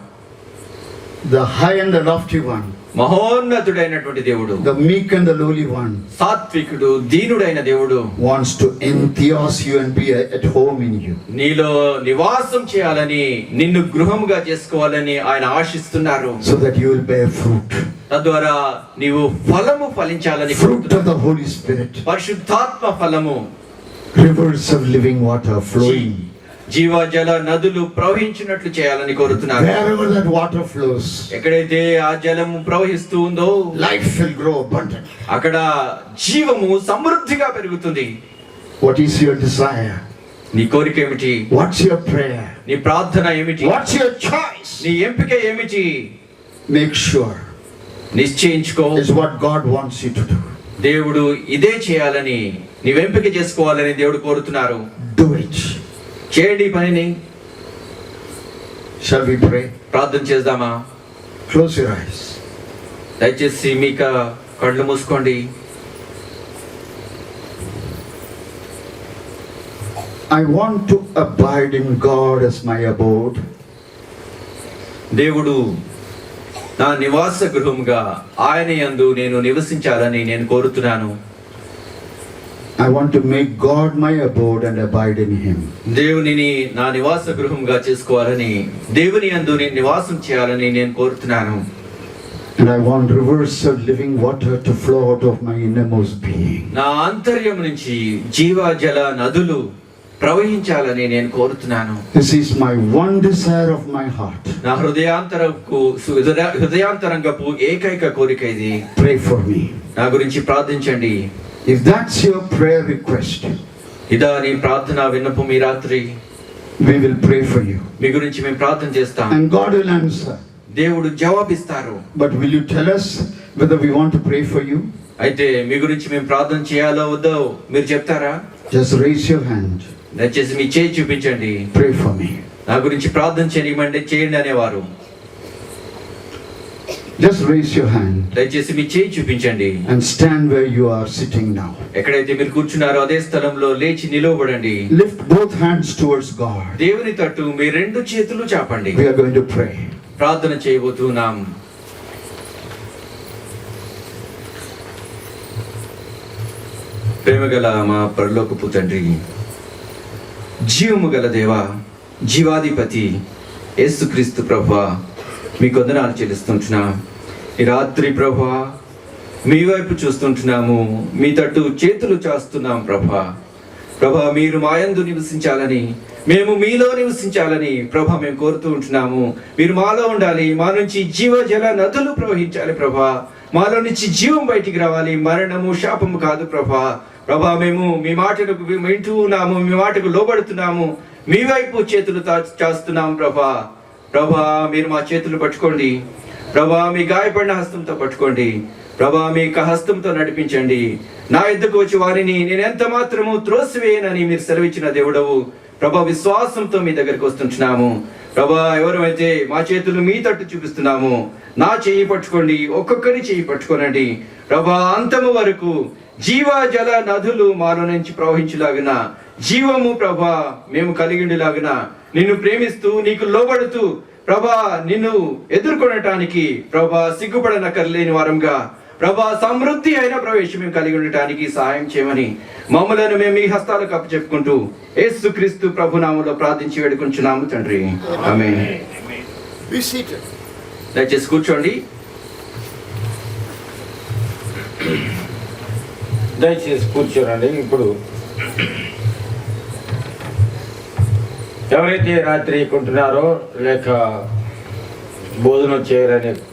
The high and the lofty one, మహోన్నతుడైనటువంటి దేవుడు, the meek and the lowly one, సాత్వికుడు, దీనుడైన దేవుడు wants to entheos you and be at home in you. నీలో నివాసం చేయాలని, నిన్ను గృహముగా చేసుకోవాలని ఆయన ఆశిస్తున్నారు. So that you will bear fruit. తద్వారా నీవు ఫలము ఫలించాలని, Fruit of the Holy Spirit. పరిశుద్ధాత్మ ఫలము, Rivers of living water flowing. జీవజల నదులు ప్రవహించినట్లు చేయాలని కోరుతున్నారు. Wherever that water flows, ఎక్కడైతే ఆ జలము ప్రవహిస్తూ ఉందో life will grow abundant. అక్కడ జీవము సమృద్ధిగా పెరుగుతుంది. What is your desire? నీ కోరిక ఏమిటి? What's your prayer? నీ ప్రార్థన ఏమిటి? What's your choice? నీ ఎంపిక ఏమిటి? Make sure నిశ్చయించుకో. is what God wants you to do. దేవుడు ఇదే చేయాలని, నీవు ఎంపిక చేసుకోవాలని దేవుడు కోరుతున్నారు. Do it. చేయండి ఈ పనిని. Shall we pray? ప్రార్థన చేద్దామా? Close your eyes. దయచేసి మీకు కళ్ళు మూసుకోండి. I want to abide in God as my abode. దేవుడు నా నివాస గృహంగా ఆయన యందు నేను నివసించాలని నేను కోరుతున్నాను. I want to make God my abode and abide in Him. దేవునిని నా నివాస గృహంగా చేసుకోవాలని, దేవుని యందు నేను నివాసం చేయాలని నేను కోరుతున్నాను. And I want rivers of living water to flow out of my innermost being. నా అంతర్యం నుంచి జీవజల నదులు ప్రవహించాలని నేను కోరుతున్నాను. This is my one desire of my heart. నా హృదయాంతరంగపు ఏకైక కోరిక ఇది. Pray for me. నా గురించి ప్రార్థించండి. If that's your prayer request, ఇదా నీ ప్రార్థన విన్నపం ఈ రాత్రి, we will pray for you. మీ గురించి మేము ప్రార్థన చేస్తాం. And God will answer. దేవుడు జవాబిస్తారు. But will you tell us whether we want to pray for you? అయితే మీ గురించి మేము ప్రార్థన చేయాలో వద్దో మీరు చెప్తారా? Just raise your hand. దయచేసి మీ చేయి చూపించండి. Pray for me. నా గురించి ప్రార్థన చేయండి అనేవారు. Just raise your hand దయచేసి మీ చేయి చూపించండి. and stand where you are sitting now. ఎక్కడైతే మీరు కూర్చున్నారో అదే స్థలంలో లేచి నిలవబడండి. Lift both hands towards God. దేవుని తట్టు మీ రెండు చేతులు చాపండి. We are going to pray. ప్రార్థన చేయబోతున్నాం. ప్రేమగల మా పరలోకపు తండ్రి, జీవము గల దేవా, జీవాధిపతి యేసుక్రీస్తు ప్రభువా, మీకు వందనాలు చెల్లిస్తుంటున్నాం. ఈ రాత్రి ప్రభువా మీ వైపు చూస్తుంటున్నాము, మీ తట్టు చేతులు చాస్తున్నాం ప్రభా. మీరు మాయందు నివసించాలని, మేము మీలో నివసించాలని ప్రభా మేము కోరుతూ ఉంటున్నాము. మీరు మాలో ఉండాలి, మా నుంచి జీవజల నదులు ప్రవహించాలి ప్రభా. మాలో నుంచి జీవం బయటికి రావాలి, మరణము శాపము కాదు ప్రభా. మేము మీ మాటలకు వింటూ ఉన్నాము, మీ మాటకు లోబడుతున్నాము, మీ వైపు చేతులు చాస్తున్నాం ప్రభా. మీరు మా చేతులు పట్టుకోండి ప్రభా, మీ గాయపడిన హస్తంతో పట్టుకోండి ప్రభా, మీ హస్తంతో నడిపించండి. నా యుద్ధకు వచ్చి వారిని నేను ఎంత మాత్రము త్రోసివేయనని మీరు సెలవిచ్చిన దేవుడవు ప్రభా. విశ్వాసంతో మీ దగ్గరికి వస్తుంటున్నాము ప్రభా. ఎవరైతే మా చేతులు మీ తట్టు చూపిస్తున్నాము, నా చెయ్యి పట్టుకోండి, ఒక్కొక్కరి చెయ్యి పట్టుకోనండి ప్రభా. అంతము వరకు జీవజల నదులు మాలో నుంచి ప్రవహించులాగిన జీవము ప్రభా మేము కలిగిండిలాగిన, నిన్ను ప్రేమిస్తూ నీకు లోబడుతూ ప్రభా నిన్ను ఎదుర్కొనటానికి ప్రభా సిగ్గుపడనక్కర్లేని వారంగా ప్రభా సమృద్ధి అయిన ప్రవేశం మేము కలిగి ఉండటానికి సహాయం చేయమని మమ్మలను మేము మీ హస్తాలకు అప్పచెప్పుకుంటూ యేసుక్రీస్తు ప్రభు నామములో ప్రార్థించి వేడుకుంటున్నాము తండ్రి. ఆమేన్. దయచేసి కూర్చోండి. దయచేసి కూర్చోరండి. ఇప్పుడు ఎవరైతే రాత్రి కొంటున్నారో లేక భోజనం చేయరని